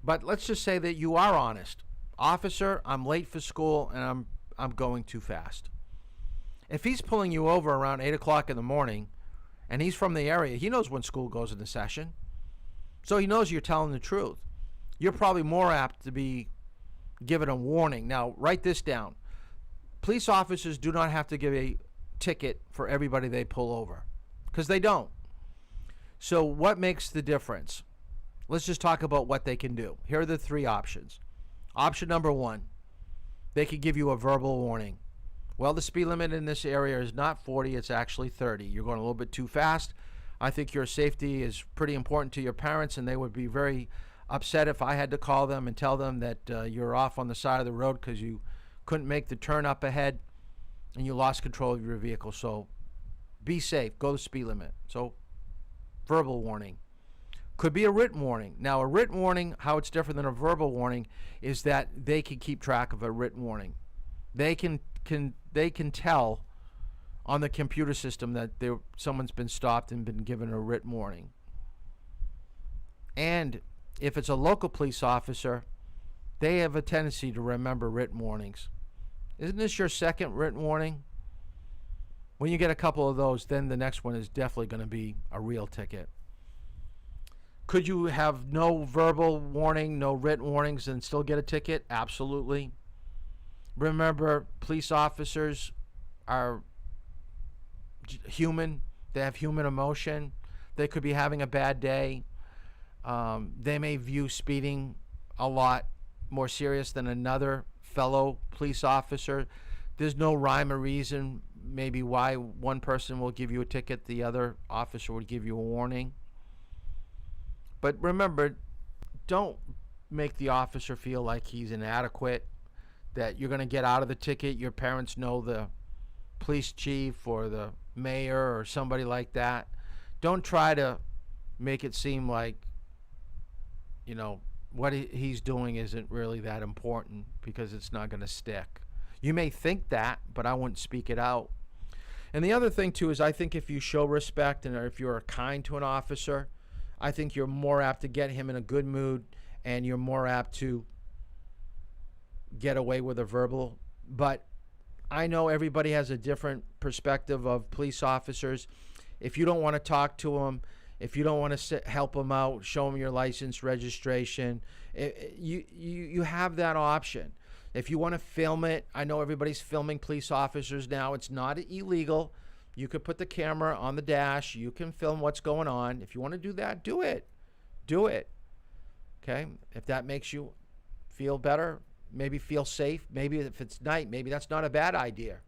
But let's just say that you are honest. Officer, I'm late for school and I'm going too fast. If he's pulling you over around 8 o'clock in the morning and he's from the area, he knows when school goes into session. So he knows you're telling the truth. You're probably more apt to be given a warning. Now, write this down. Police officers do not have to give a ticket for everybody they pull over, because they don't. So what makes the difference? Let's just talk about what they can do. Here are the three options. Option number one, they could give you a verbal warning. Well, the speed limit in this area is not 40, it's actually 30. You're going a little bit too fast. I think your safety is pretty important to your parents, and they would be very upset if I had to call them and tell them that you're off on the side of the road because you couldn't make the turn up ahead and you lost control of your vehicle. So be safe, go the speed limit. So verbal warning. Could be a written warning. Now, a written warning, how it's different than a verbal warning, is that they can keep track of a written warning. They can tell on the computer system that someone's been stopped and been given a written warning. And if it's a local police officer, they have a tendency to remember written warnings. Isn't this your second written warning? When you get a couple of those, then the next one is definitely going to be a real ticket. Could you have no verbal warning, no written warnings, and still get a ticket? Absolutely. Remember, police officers are human. They have human emotion. They could be having a bad day. They may view speeding a lot more serious than another fellow police officer. There's no rhyme or reason maybe why one person will give you a ticket, the other officer would give you a warning. But remember, don't make the officer feel like he's inadequate, that you're going to get out of the ticket. Your parents know the police chief or the mayor or somebody like that. Don't try to make it seem like, you know, what he's doing isn't really that important, because it's not going to stick. You may think that, but I wouldn't speak it out. And the other thing, too, is I think if you show respect and if you're kind to an officer, I think you're more apt to get him in a good mood, and you're more apt to get away with a verbal. But I know everybody has a different perspective of police officers. If you don't want to talk to them, if you don't want to help them out, show them your license, registration, you have that option. If you want to film it, I know everybody's filming police officers now. It's not illegal. You could put the camera on the dash. You can film what's going on. If you want to do that, do it. Do it. Okay? If that makes you feel better, maybe feel safe, maybe if it's night, maybe that's not a bad idea.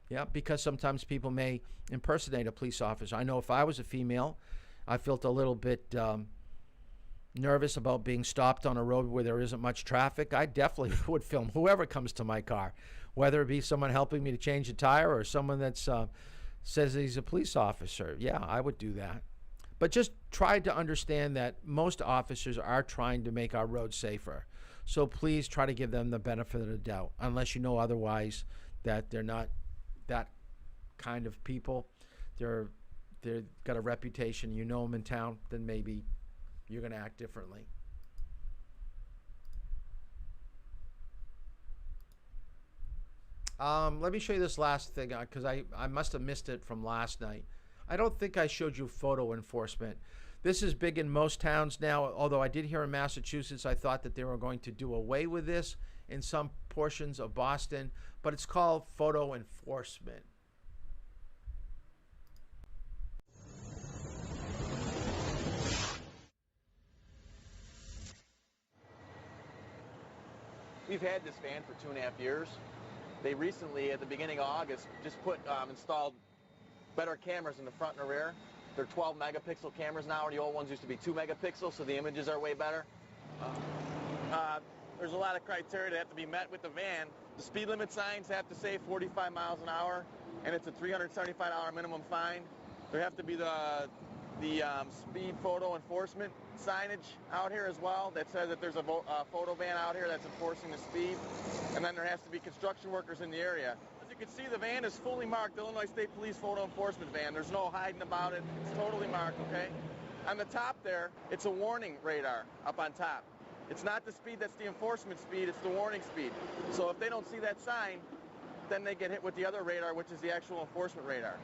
Yeah, because sometimes people may impersonate a police officer. I know if I was a female, I felt a little bit nervous about being stopped on a road where there isn't much traffic. I definitely would film whoever comes to my car, whether it be someone helping me to change a tire or someone that's says he's a police officer. Yeah, I would do that. But just try to understand that most officers are trying to make our roads safer. So please try to give them the benefit of the doubt, unless you know otherwise, that they're not that kind of people. They've got a reputation. You know them in town, then maybe you're going to act differently. Let me show you this last thing, because I must have missed it from last night. I don't think I showed you photo enforcement. This is big in most towns now, although I did hear in Massachusetts, I thought that they were going to do away with this in some portions of Boston, but it's called photo enforcement. We've had this van for 2.5 years. They recently, at the beginning of August, just installed better cameras in the front and the rear. They're 12 megapixel cameras now. The old ones used to be 2 megapixels, so the images are way better. There's a lot of criteria that have to be met with the van. The speed limit signs have to say 45 miles an hour, and it's a $375 minimum fine. There have to be the speed photo enforcement signage out here as well that says that there's a photo van out here that's enforcing the speed. And then there has to be construction workers in the area. As you can see, the van is fully marked Illinois State Police photo enforcement van. There's no hiding about it. It's totally marked, okay? On the top there, it's a warning radar up on top. It's not the speed that's the enforcement speed, it's the warning speed. So if they don't see that sign, then they get hit with the other radar, which is the actual enforcement radar.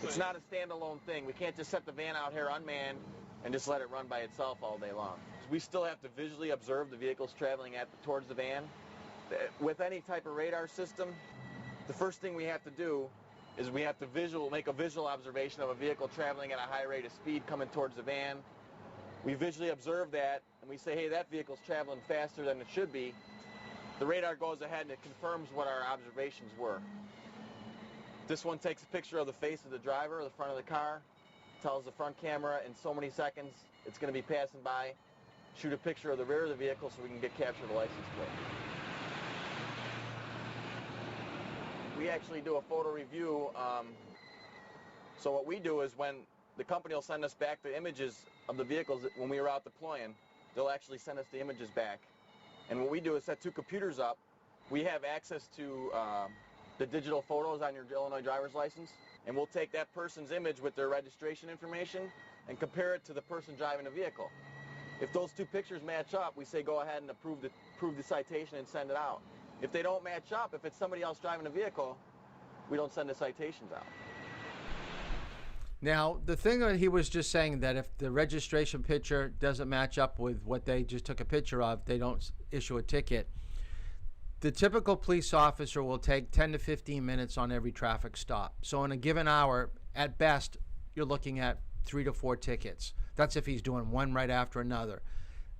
It's not a standalone thing. We can't just set the van out here unmanned and just let it run by itself all day long. We still have to visually observe the vehicles traveling towards the van. With any type of radar system, the first thing we have to do is we have to make a visual observation of a vehicle traveling at a high rate of speed coming towards the van. We visually observe that, and we say, hey, that vehicle's traveling faster than it should be. The radar goes ahead and it confirms what our observations were. This one takes a picture of the face of the driver, the front of the car, tells the front camera in so many seconds it's going to be passing by. Shoot a picture of the rear of the vehicle so we can capture the license plate. We actually do a photo review. So what we do is when the company will send us back the images of the vehicles when we were out deploying. They'll actually send us the images back. And what we do is set 2 computers up. We have access to the digital photos on your Illinois driver's license, and we'll take that person's image with their registration information and compare it to the person driving the vehicle. If those 2 pictures match up, we say go ahead and approve the citation and send it out. If they don't match up, if it's somebody else driving the vehicle, we don't send the citations out. Now, the thing that he was just saying, that if the registration picture doesn't match up with what they just took a picture of, they don't issue a ticket. The typical police officer will take 10 to 15 minutes on every traffic stop. So in a given hour, at best, you're looking at 3 to 4 tickets. That's if he's doing one right after another.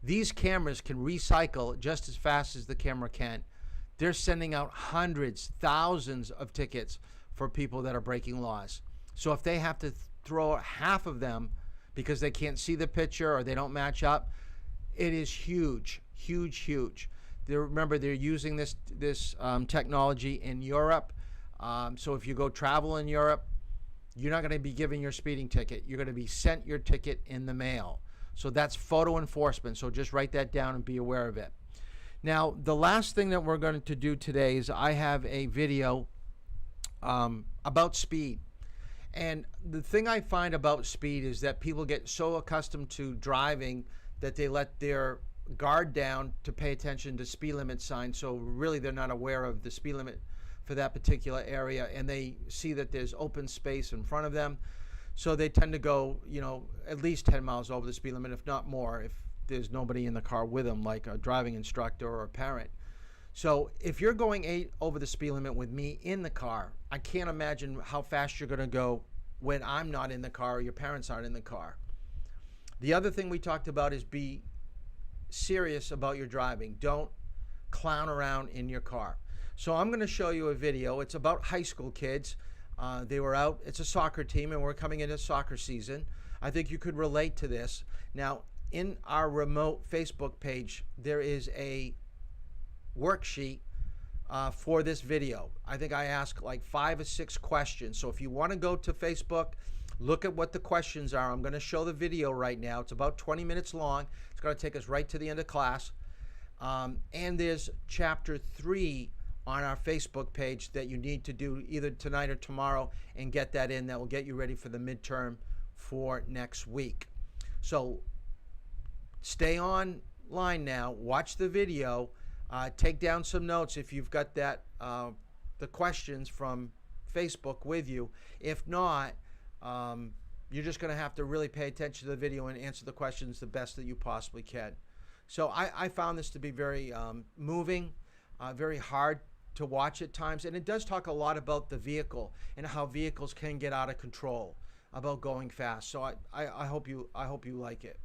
These cameras can recycle just as fast as the camera can. They're sending out hundreds, thousands of tickets for people that are breaking laws. So if they have to throw half of them because they can't see the picture or they don't match up, it is huge, huge, huge. Remember, they're using this technology in Europe. So if you go travel in Europe, you're not going to be given your speeding ticket. You're going to be sent your ticket in the mail. So that's photo enforcement. So just write that down and be aware of it. Now, the last thing that we're going to do today is I have a video about speed. And the thing I find about speed is that people get so accustomed to driving that they let their guard down to pay attention to speed limit signs. So really they're not aware of the speed limit for that particular area, and they see that there's open space in front of them. So they tend to go, at least 10 miles over the speed limit, if not more, if there's nobody in the car with them, like a driving instructor or a parent. So if you're going 8 over the speed limit with me in the car, I can't imagine how fast you're going to go when I'm not in the car or your parents aren't in the car. The other thing we talked about is be serious about your driving. Don't clown around in your car. So I'm going to show you a video. It's about high school kids. They were out. It's a soccer team, and we're coming into soccer season. I think you could relate to this. Now, in our remote Facebook page, there is a worksheet for this video. I think I asked like 5 or 6 questions. So if you want to go to Facebook, look at what the questions are. I'm going to show the video right now. It's about 20 minutes long. It's going to take us right to the end of class. And there's chapter 3 on our Facebook page that you need to do either tonight or tomorrow and get that in. That will get you ready for the midterm for next week. So stay online now. Watch the video. Take down some notes if you've got that the questions from Facebook with you. If not, you're just going to have to really pay attention to the video and answer the questions the best that you possibly can. So I found this to be very moving, very hard to watch at times, and it does talk a lot about the vehicle and how vehicles can get out of control, about going fast. So I hope you like it.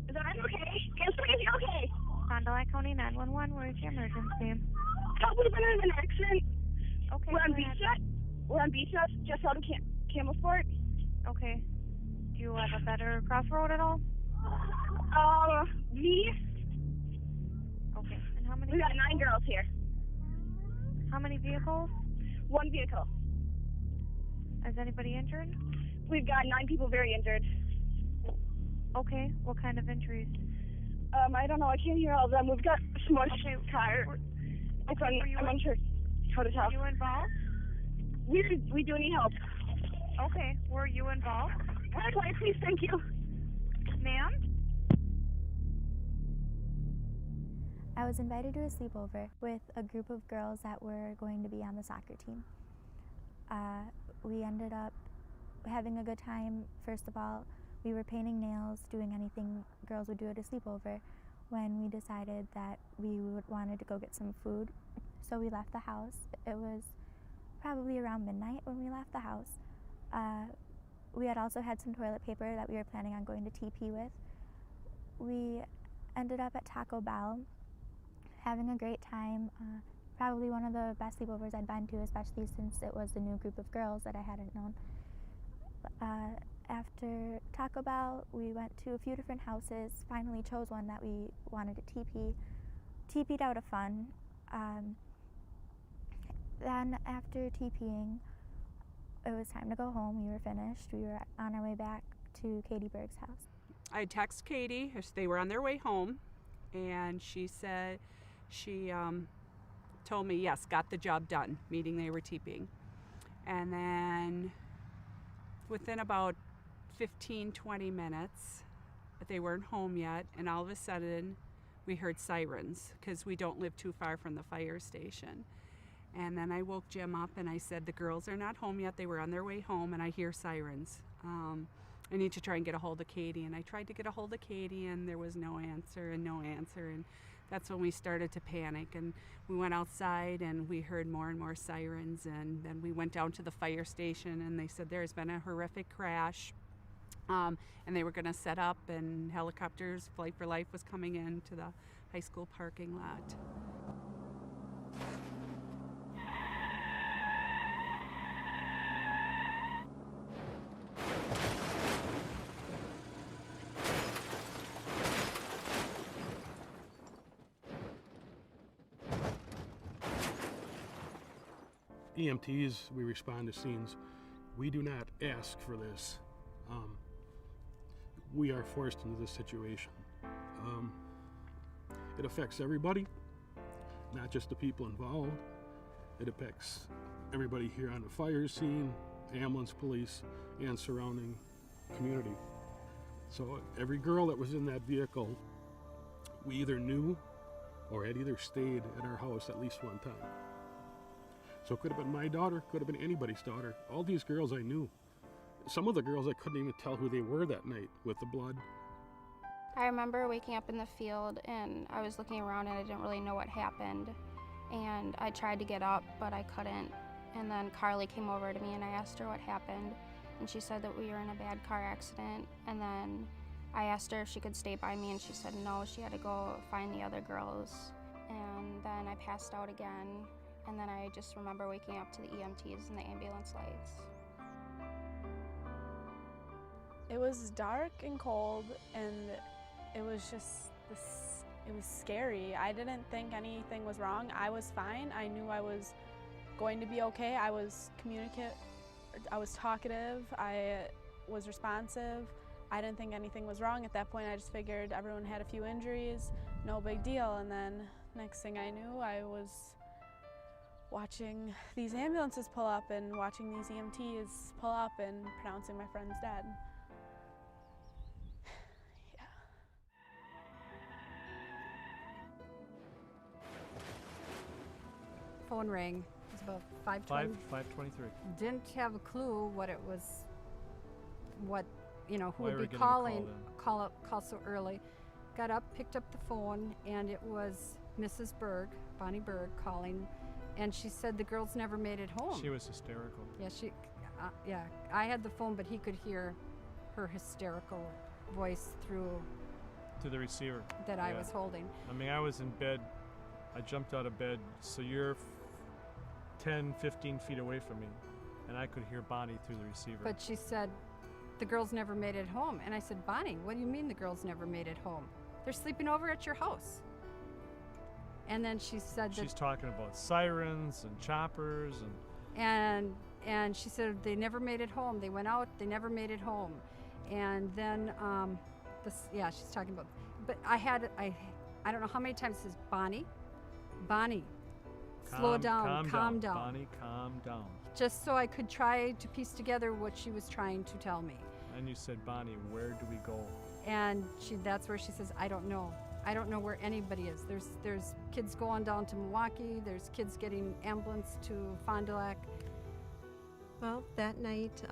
Is that okay? Answer me if you're okay. Fond du Lac County 911, where's your emergency? We've been in an accident. Okay. We're on Beach just out of Camelsport. Okay. Do you have a better crossroad at all? Me. Okay. And how many? We got 9 girls here. How many vehicles? 1 vehicle. Is anybody injured? We've got 9 people very injured. Okay. What kind of injuries? I don't know. I can't hear all of them. We've got a smushed tire. I'm unsure how to tell. Were you involved? We do need help. Okay. Were you involved? Red light, please. Thank you. Ma'am? I was invited to a sleepover with a group of girls that were going to be on the soccer team. We ended up having a good time. First of all, we were painting nails, doing anything girls would do at a sleepover, when we decided that we wanted to go get some food. So we left the house. It was probably around midnight when we left the house. We had also had some toilet paper that we were planning on going to TP with. We ended up at Taco Bell, having a great time. Probably one of the best sleepovers I'd been to, especially since it was a new group of girls that I hadn't known. After Taco Bell, we went to a few different houses, finally chose one that we wanted to TP. TP'd out of fun. Then after TPing, it was time to go home. We were finished. We were on our way back to Katie Berg's house. I texted Katie. They were on their way home, and she said she told me, yes, got the job done, meaning they were TPing. And then within about 15-20 minutes, but they weren't home yet, and all of a sudden we heard sirens because we don't live too far from the fire station. And then I woke Jim up and I said, the girls are not home yet. They were on their way home and I hear sirens. I need to try and get a hold of Katie. And I tried to get a hold of Katie and there was no answer. And that's when we started to panic. And we went outside and we heard more and more sirens. And then we went down to the fire station and they said there's been a horrific crash. And they were going to set up, and helicopters, Flight for Life was coming into the high school parking lot. EMTs, we respond to scenes. We do not ask for this. We are forced into this situation. It affects everybody, not just the people involved. It affects everybody here on the fire scene, ambulance, police, and surrounding community. So every girl that was in that vehicle, we either knew or had either stayed at our house at least one time. So it could have been my daughter, could have been anybody's daughter. All these girls I knew. Some of the girls I couldn't even tell who they were that night with the blood. I remember waking up in the field and I was looking around and I didn't really know what happened. And I tried to get up, but I couldn't. And then Carly came over to me and I asked her what happened. And she said that we were in a bad car accident. And then I asked her if she could stay by me and she said no, she had to go find the other girls. And then I passed out again. And then I just remember waking up to the EMTs and the ambulance lights. It was dark and cold, and it was just it was scary. I didn't think anything was wrong. I was fine. I knew I was going to be okay. I was talkative, I was responsive. I didn't think anything was wrong at that point. I just figured everyone had a few injuries, no big deal. And then next thing I knew, I was watching these ambulances pull up and watching these EMTs pull up and pronouncing my friends dead. Phone rang. It was about 5:23. Didn't have a clue what it was, who would be calling, call so early. Got up, picked up the phone, and it was Mrs. Berg, Bonnie Berg, calling, and she said the girls never made it home. She was hysterical. Yeah, I had the phone, but he could hear her hysterical voice through To the receiver. that I was holding. I mean, I was in bed. I jumped out of bed, so you're 10, 15 feet away from me, and I could hear Bonnie through the receiver. But she said, the girls never made it home. And I said, Bonnie, what do you mean the girls never made it home? They're sleeping over at your house. And then she said She's talking about sirens and choppers and she said they never made it home. They went out, they never made it home. And then she's talking about, but I don't know how many times it says, Bonnie, slow down, calm down. Bonnie, calm down. Just so I could try to piece together what she was trying to tell me. And you said, Bonnie, where do we go? And that's where she says, I don't know. I don't know where anybody is. There's kids going down to Milwaukee. There's kids getting ambulance to Fond du Lac. Well, that night,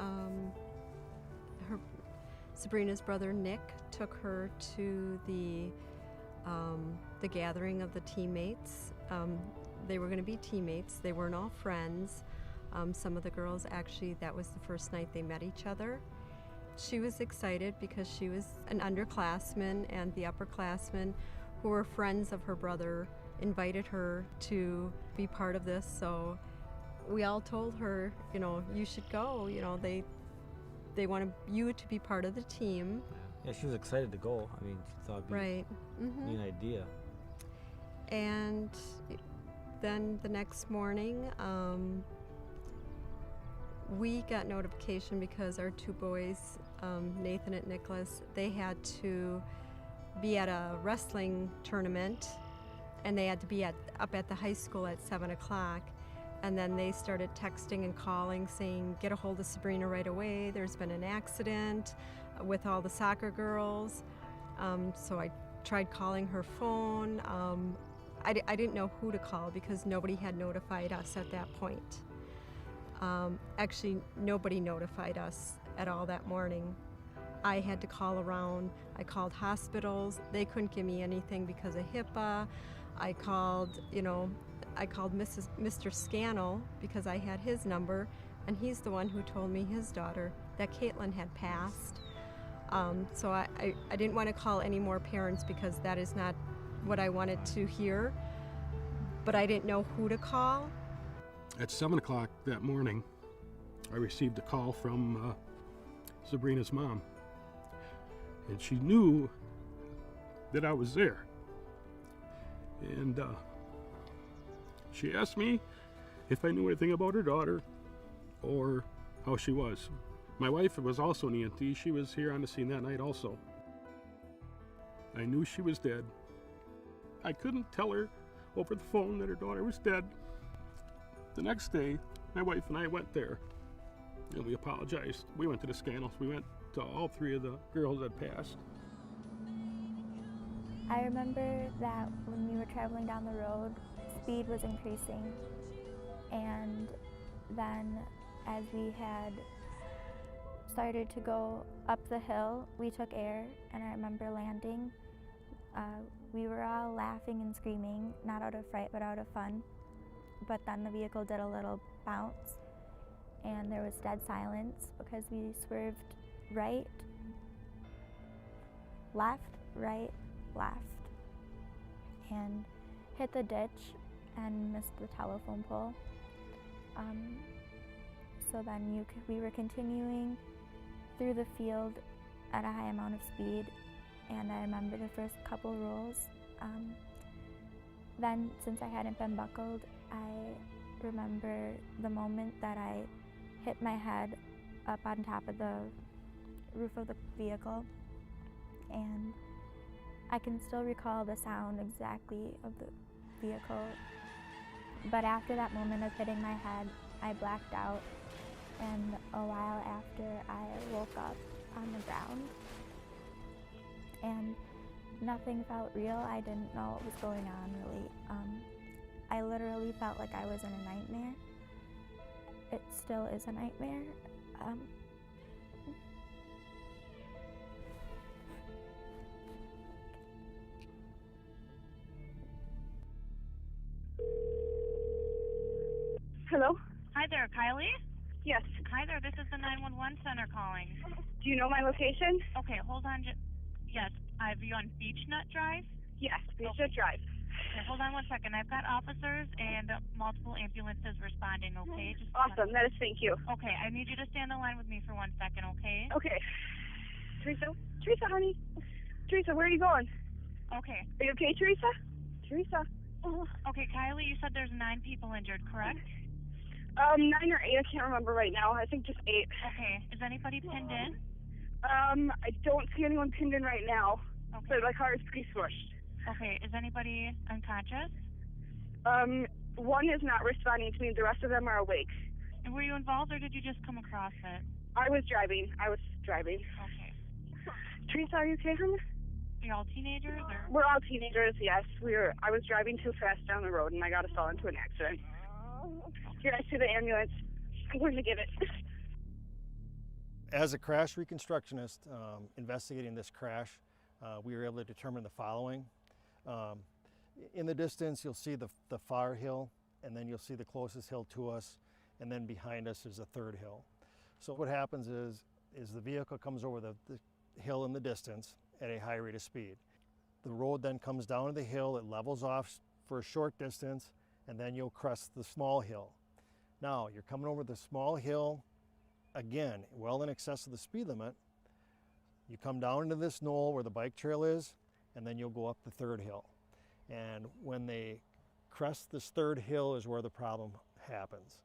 Sabrina's brother Nick took her to the gathering of the teammates. They were going to be teammates. They weren't all friends. Some of the girls, actually, that was the first night they met each other. She was excited because she was an underclassman, and the upperclassmen who were friends of her brother invited her to be part of this. So we all told her, you should go. They want you to be part of the team. Yeah, she was excited to go. I mean, she thought it'd be right. an idea. And then the next morning, we got notification because our two boys, Nathan and Nicholas, they had to be at a wrestling tournament, and they had to be up at the high school at 7 o'clock. And then they started texting and calling saying, get a hold of Sabrina right away. There's been an accident with all the soccer girls. So I tried calling her phone. I didn't know who to call because nobody had notified us at that point. Actually, nobody notified us at all that morning. I had to call around. I called hospitals. They couldn't give me anything because of HIPAA. I called Mr. Scannell because I had his number, and he's the one who told me his daughter, that Caitlin, had passed. So I didn't want to call any more parents because that is not what I wanted to hear, but I didn't know who to call. At 7 o'clock that morning, I received a call from Sabrina's mom, and she knew that I was there. And she asked me if I knew anything about her daughter or how she was. My wife was also an EMT. She was here on the scene that night also. I knew she was dead. I couldn't tell her over the phone that her daughter was dead. The next day, my wife and I went there, and we apologized. We went to the Scannells. We went to all three of the girls that passed. I remember that when we were traveling down the road, speed was increasing, and then as we had started to go up the hill, we took air, and I remember landing. We were all laughing and screaming, not out of fright but out of fun, but then the vehicle did a little bounce, and there was dead silence because we swerved right, left, right, left, and hit the ditch and missed the telephone pole. So then we were continuing through the field at a high amount of speed, and I remember the first couple rolls. Then, since I hadn't been buckled, I remember the moment that I hit my head up on top of the roof of the vehicle, and I can still recall the sound exactly of the vehicle. But after that moment of hitting my head, I blacked out, and a while after I woke up on the ground, and nothing felt real. I didn't know what was going on, really. I literally felt like I was in a nightmare. It still is a nightmare. Hello? Hi there, Kylie? Yes. Hi there, this is the 911 center calling. Do you know my location? Okay, hold on. Yes, are you on Beechnut Drive? Yes, Beechnut Drive. Okay, hold on one second. I've got officers and multiple ambulances responding, okay? Just Awesome, that is, thank you. Okay, I need you to stay on the line with me for 1 second, okay? Okay. Teresa, honey. Teresa, where are you going? Okay. Are you okay, Teresa? Teresa. Okay, Kylie, you said there's 9 people injured, correct? 9 or 8, I can't remember right now. I think just 8. Okay, is anybody pinned in? I don't see anyone pinned in right now. Okay. But my car is pretty smushed. Okay, is anybody unconscious? One is not responding to me. The rest of them are awake. And were you involved, or did you just come across it? I was driving. Okay. Teresa, are you okay, honey? You're all teenagers, or? We're all teenagers, yes. I was driving too fast down the road, and I got us all into an accident. Here, I see the ambulance. I'm going to get it. As a crash reconstructionist investigating this crash, we were able to determine the following. In the distance, you'll see the far hill, and then you'll see the closest hill to us, and then behind us is a third hill. So what happens is the vehicle comes over the hill in the distance at a high rate of speed. The road then comes down to the hill, it levels off for a short distance, and then you'll crest the small hill. Now, you're coming over the small hill, again, well in excess of the speed limit. You come down into this knoll where the bike trail is, and then you'll go up the third hill. And when they crest this third hill is where the problem happens.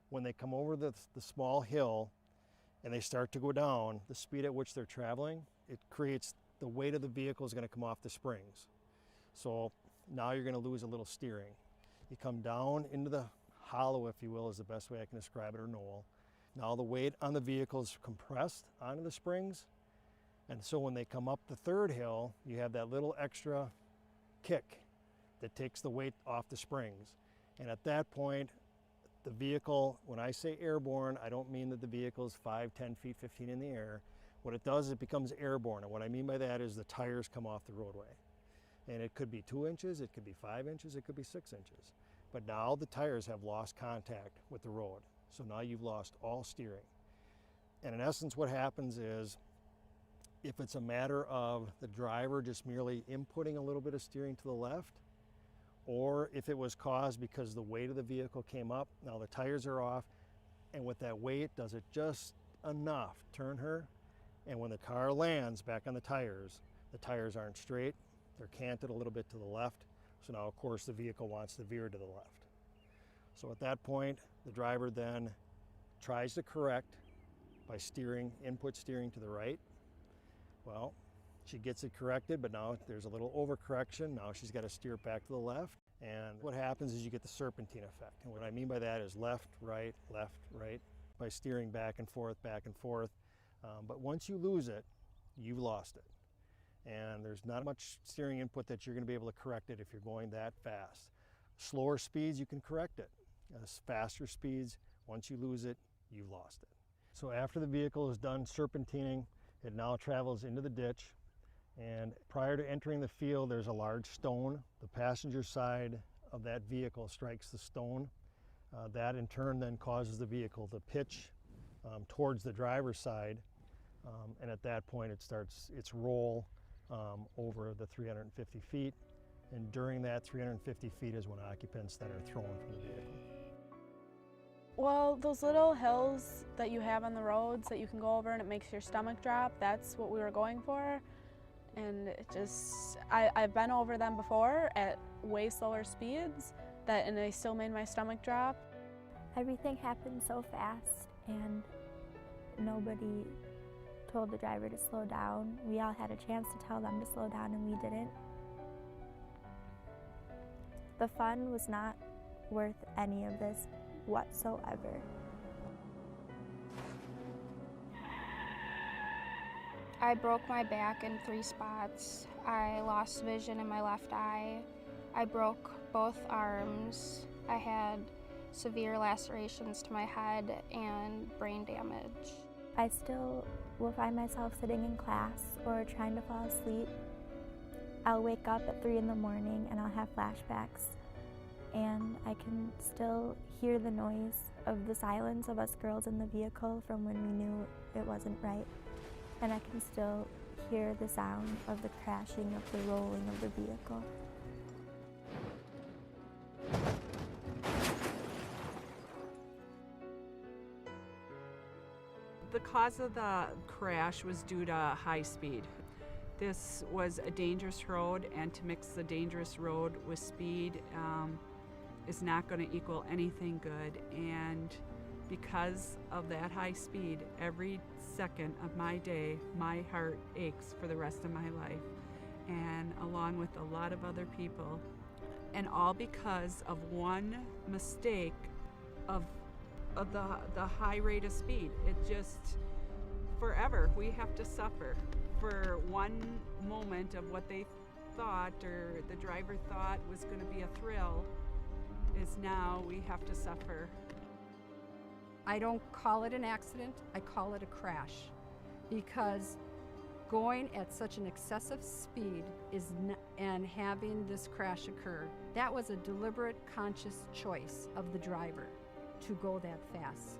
When they come over the small hill and they start to go down, the speed at which they're traveling, it creates the weight of the vehicle is going to come off the springs. So now you're going to lose a little steering. You come down into the hollow, if you will, is the best way I can describe it, or knoll. Now the weight on the vehicle is compressed onto the springs, and so when they come up the third hill, you have that little extra kick that takes the weight off the springs. And at that point, the vehicle, when I say airborne, I don't mean that the vehicle is 5, 10 feet, 15 in the air. What it does is it becomes airborne, and what I mean by that is the tires come off the roadway. And it could be 2 inches, it could be 5 inches, it could be 6 inches. But now the tires have lost contact with the road. So now you've lost all steering. And in essence, what happens is, if it's a matter of the driver just merely inputting a little bit of steering to the left, or if it was caused because the weight of the vehicle came up, now the tires are off, and with that weight, does it just enough turn her? And when the car lands back on the tires aren't straight, they're canted a little bit to the left, so now of course the vehicle wants to veer to the left. So at that point, the driver then tries to correct by input steering to the right. Well, she gets it corrected, but now there's a little overcorrection. Now she's got to steer back to the left. And what happens is you get the serpentine effect. And what I mean by that is left, right, by steering back and forth, but once you lose it, you've lost it. And there's not much steering input that you're going to be able to correct it if you're going that fast. Slower speeds, you can correct it. Faster speeds, once you lose it, you've lost it. So after the vehicle is done serpentining, it now travels into the ditch, and prior to entering the field, there's a large stone. The passenger side of that vehicle strikes the stone. That in turn then causes the vehicle to pitch towards the driver's side, and at that point it starts its roll over the 350 feet, and during that 350 feet is when occupants then are thrown from the vehicle. Well, those little hills that you have on the roads that you can go over and it makes your stomach drop, that's what we were going for. And it just, I've been over them before at way slower speeds, and they still made my stomach drop. Everything happened so fast, and nobody told the driver to slow down. We all had a chance to tell them to slow down, and we didn't. The fun was not worth any of this whatsoever. I broke my back in 3 spots. I lost vision in my left eye. I broke both arms. I had severe lacerations to my head and brain damage. I still will find myself sitting in class or trying to fall asleep. I'll wake up at 3 in the morning and I'll have flashbacks. And I can still hear the noise of the silence of us girls in the vehicle from when we knew it wasn't right. And I can still hear the sound of the crashing, of the rolling of the vehicle. The cause of the crash was due to high speed. This was a dangerous road, and to mix the dangerous road with speed is not going to equal anything good. And because of that high speed, every second of my day, my heart aches for the rest of my life, and along with a lot of other people, and all because of one mistake of the high rate of speed. It just, forever, we have to suffer for one moment of what they thought or the driver thought was going to be a thrill, is now we have to suffer. I don't call it an accident, I call it a crash, because going at such an excessive speed and having this crash occur, that was a deliberate, conscious choice of the driver to go that fast.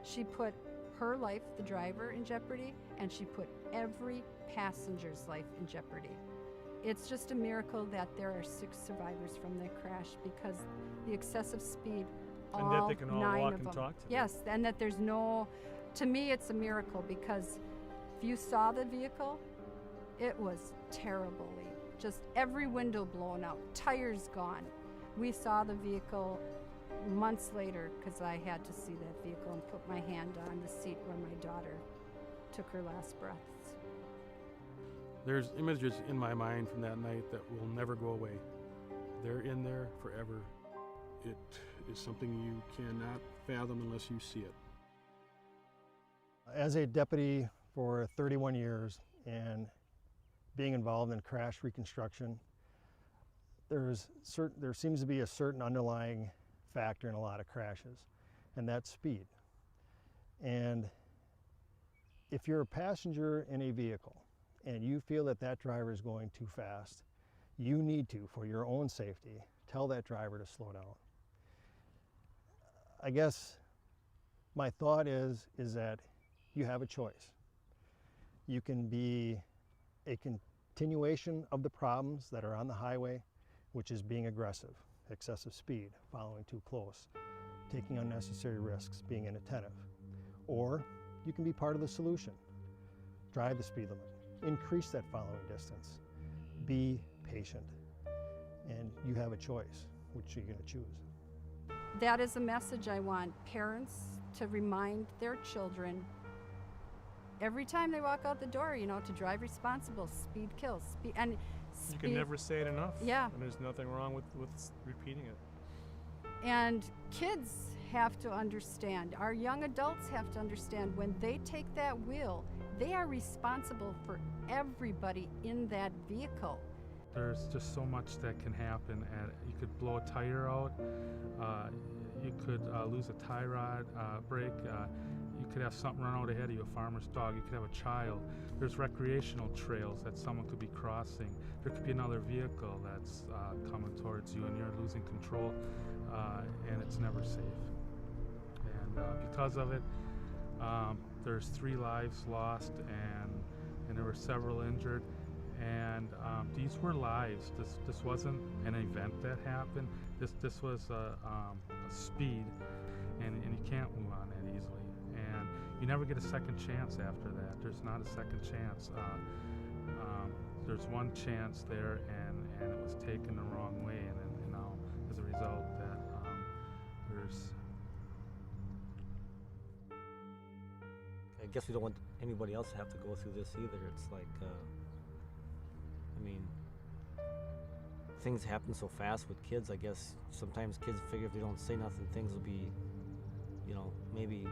She put her life, the driver, in jeopardy, and she put every passenger's life in jeopardy. It's just a miracle that there are 6 survivors from that crash, because the excessive speed, and that they can all 9 walk of and them. talk to them. Yes, and that there's no, to me it's a miracle, because if you saw the vehicle, it was terribly just every window blown out, tires gone. We saw the vehicle months later because I had to see that vehicle and put my hand on the seat where my daughter took her last breaths. There's images in my mind from that night that will never go away. They're in there forever. It is something you cannot fathom unless you see it. As a deputy for 31 years and being involved in crash reconstruction, there seems to be a certain underlying factor in a lot of crashes, and that's speed. And if you're a passenger in a vehicle and you feel that that driver is going too fast, you need to, for your own safety, tell that driver to slow down. I guess my thought is that you have a choice. You can be a continuation of the problems that are on the highway, which is being aggressive, excessive speed, following too close, taking unnecessary risks, being inattentive. Or you can be part of the solution. Drive the speed limit, increase that following distance, be patient, and you have a choice, which you're going to choose. That is a message I want parents to remind their children every time they walk out the door, you know, to drive responsible. Speed kills. Speed. You can never say it enough. Yeah. And there's nothing wrong with repeating it. And kids have to understand, our young adults have to understand, when they take that wheel, they are responsible for everybody in that vehicle. There's just so much that can happen, and you could blow a tire out, you could lose a tie rod brake, you could have something run out ahead of you, a farmer's dog, you could have a child. There's recreational trails that someone could be crossing. There could be another vehicle that's coming towards you and you're losing control, and it's never safe. And because of it, there's 3 lives lost and there were several injured. And these were lives. This wasn't an event that happened. This was a speed, and you can't move on that easily. And you never get a second chance after that. There's not a second chance. There's one chance there, and it was taken the wrong way, and then, you know, as a result, that there's. I guess we don't want anybody else to have to go through this either. It's like. I mean, things happen so fast with kids. I guess sometimes kids figure if they don't say nothing, things will be, you know, maybe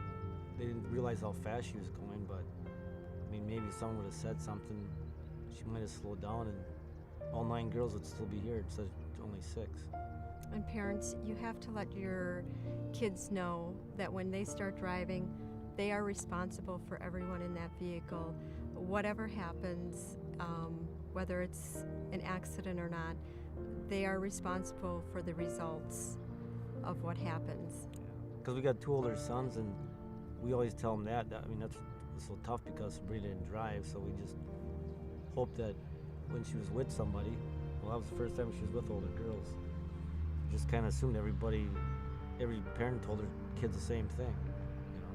they didn't realize how fast she was going, but I mean, maybe someone would have said something, she might have slowed down and all 9 girls would still be here instead of only 6. And parents, you have to let your kids know that when they start driving, they are responsible for everyone in that vehicle. Whatever happens, whether it's an accident or not, they are responsible for the results of what happens. Because we got 2 older sons, and we always tell them that. I mean, that's so tough because Sabrina didn't drive, so we just hope that when she was with somebody, well, that was the first time she was with older girls. Just kind of assumed every parent told their kids the same thing, you know.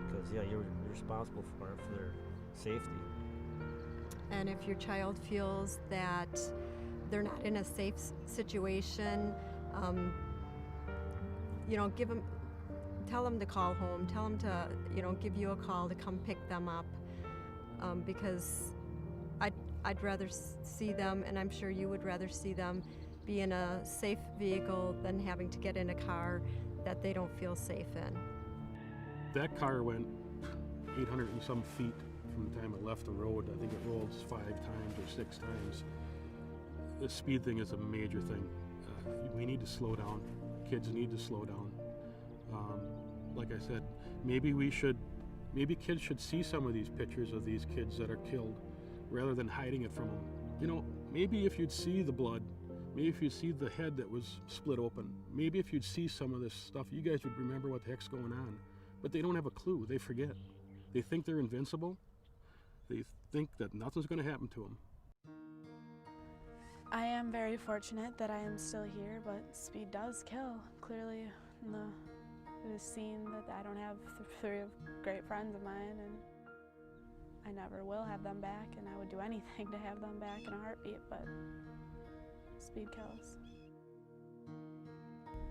Because, yeah, you're responsible for their safety. And if your child feels that they're not in a safe situation, you know, tell them to call home, tell them to, you know, give you a call to come pick them up, because I'd rather see them, and I'm sure you would rather see them be in a safe vehicle than having to get in a car that they don't feel safe in. That car went 800 and some feet from the time it left the road. I think it rolled 5 times or 6 times. The speed thing is a major thing. We need to slow down. Kids need to slow down. Like I said, maybe kids should see some of these pictures of these kids that are killed rather than hiding it from them. You know, maybe if you'd see the blood, maybe if you'd see the head that was split open, maybe if you'd see some of this stuff, you guys would remember what the heck's going on. But they don't have a clue. They forget. They think they're invincible. They think that nothing's going to happen to them. I am very fortunate that I am still here, but speed does kill. Clearly, it is seen that I don't have 3 great friends of mine, and I never will have them back, and I would do anything to have them back in a heartbeat, but speed kills.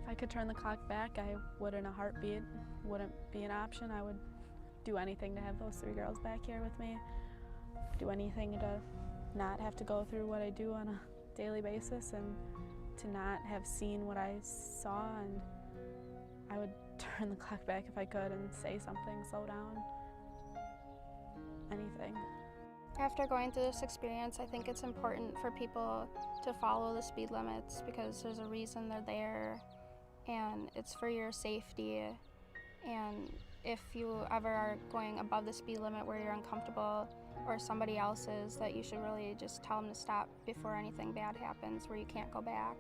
If I could turn the clock back, I would in a heartbeat. Wouldn't be an option. I would do anything to have those 3 girls back here with me. Do anything to not have to go through what I do on a daily basis, and to not have seen what I saw, and I would turn the clock back if I could and say something, slow down, anything. After going through this experience, I think it's important for people to follow the speed limits because there's a reason they're there, and it's for your safety. And if you ever are going above the speed limit where you're uncomfortable or somebody else is, that you should really just tell them to stop before anything bad happens where you can't go back.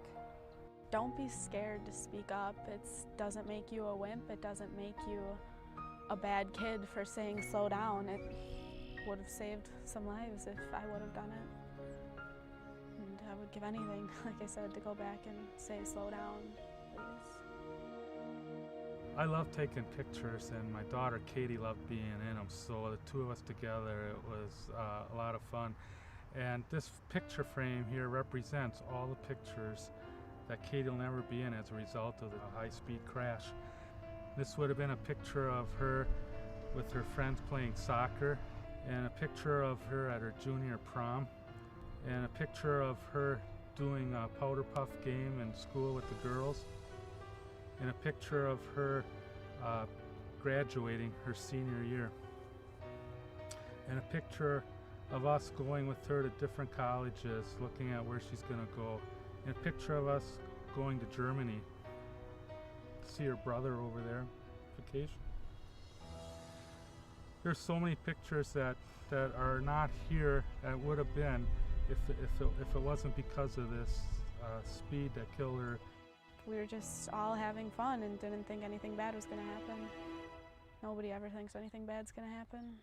Don't be scared to speak up. It doesn't make you a wimp. It doesn't make you a bad kid for saying slow down. It would have saved some lives if I would have done it. And I would give anything, like I said, to go back and say slow down, please. I love taking pictures, and my daughter Katie loved being in them, so the 2 of us together, it was a lot of fun. And this picture frame here represents all the pictures that Katie will never be in as a result of the high-speed crash. This would have been a picture of her with her friends playing soccer, and a picture of her at her junior prom, and a picture of her doing a powder puff game in school with the girls, and a picture of her graduating her senior year, and a picture of us going with her to different colleges, looking at where she's going to go, and a picture of us going to Germany to see her brother over there, vacation. There's so many pictures that are not here that would have been if it wasn't because of this speed that killed her. We were just all having fun and didn't think anything bad was going to happen. Nobody ever thinks anything bad's going to happen.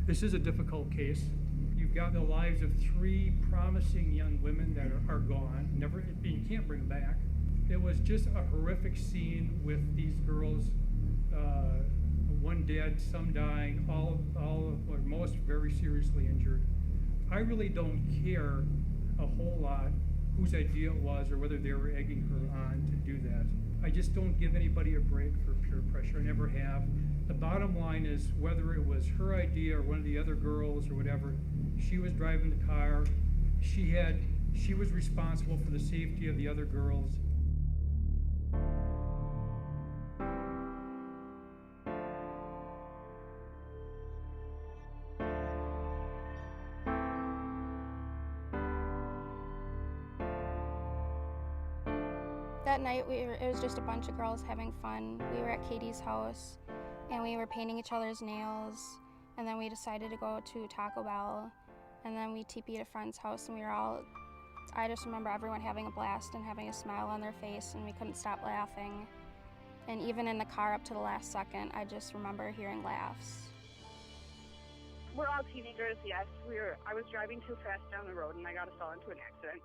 This is a difficult case. You've got the lives of 3 promising young women that are gone. You can't bring them back. It was just a horrific scene with these girls, one dead, some dying, all or most very seriously injured. I really don't care a whole lot whose idea it was or whether they were egging her on to do that. I just don't give anybody a break for peer pressure. I never have. The bottom line is whether it was her idea or one of the other girls or whatever, she was driving the car. She was responsible for the safety of the other girls. That night, it was just a bunch of girls having fun. We were at Katie's house, and we were painting each other's nails, and then we decided to go to Taco Bell, and then we TP'd a friend's house, and I just remember everyone having a blast and having a smile on their face, and we couldn't stop laughing. And even in the car up to the last second, I just remember hearing laughs. We're all teenagers, yes. I was driving too fast down the road and I got us all into an accident.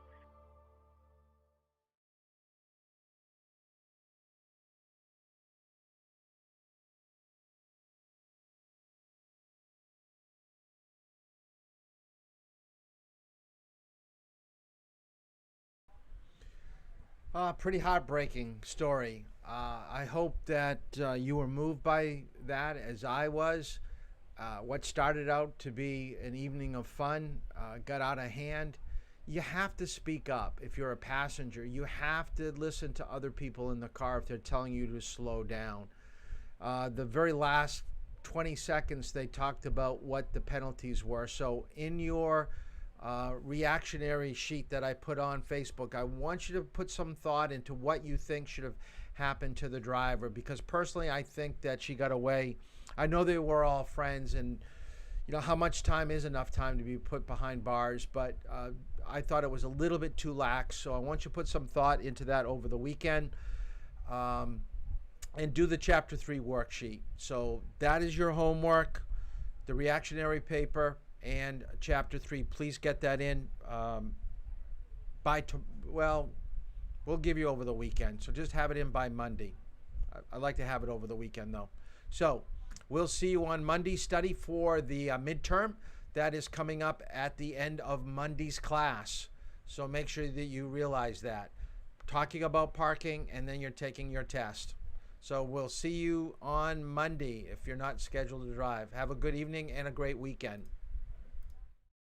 Pretty heartbreaking story. I hope that you were moved by that as I was. What started out to be an evening of fun got out of hand. You have to speak up if you're a passenger. You have to listen to other people in the car if they're telling you to slow down. The very last 20 seconds they talked about what the penalties were. So in your reactionary sheet that I put on Facebook, I want you to put some thought into what you think should have happened to the driver, because personally I think that she got away. I know they were all friends, and how much time is enough time to be put behind bars, but I thought it was a little bit too lax, so I want you to put some thought into that over the weekend, and do the Chapter 3 worksheet. So that is your homework, the reactionary paper and Chapter 3. Please get that in we'll give you over the weekend, so just have it in by Monday. I'd like to have it over the weekend, though. So we'll see you on Monday. Study for the midterm. That is coming up at the end of Monday's class. So make sure that you realize that. Talking about parking, and then you're taking your test. So we'll see you on Monday if you're not scheduled to drive. Have a good evening and a great weekend.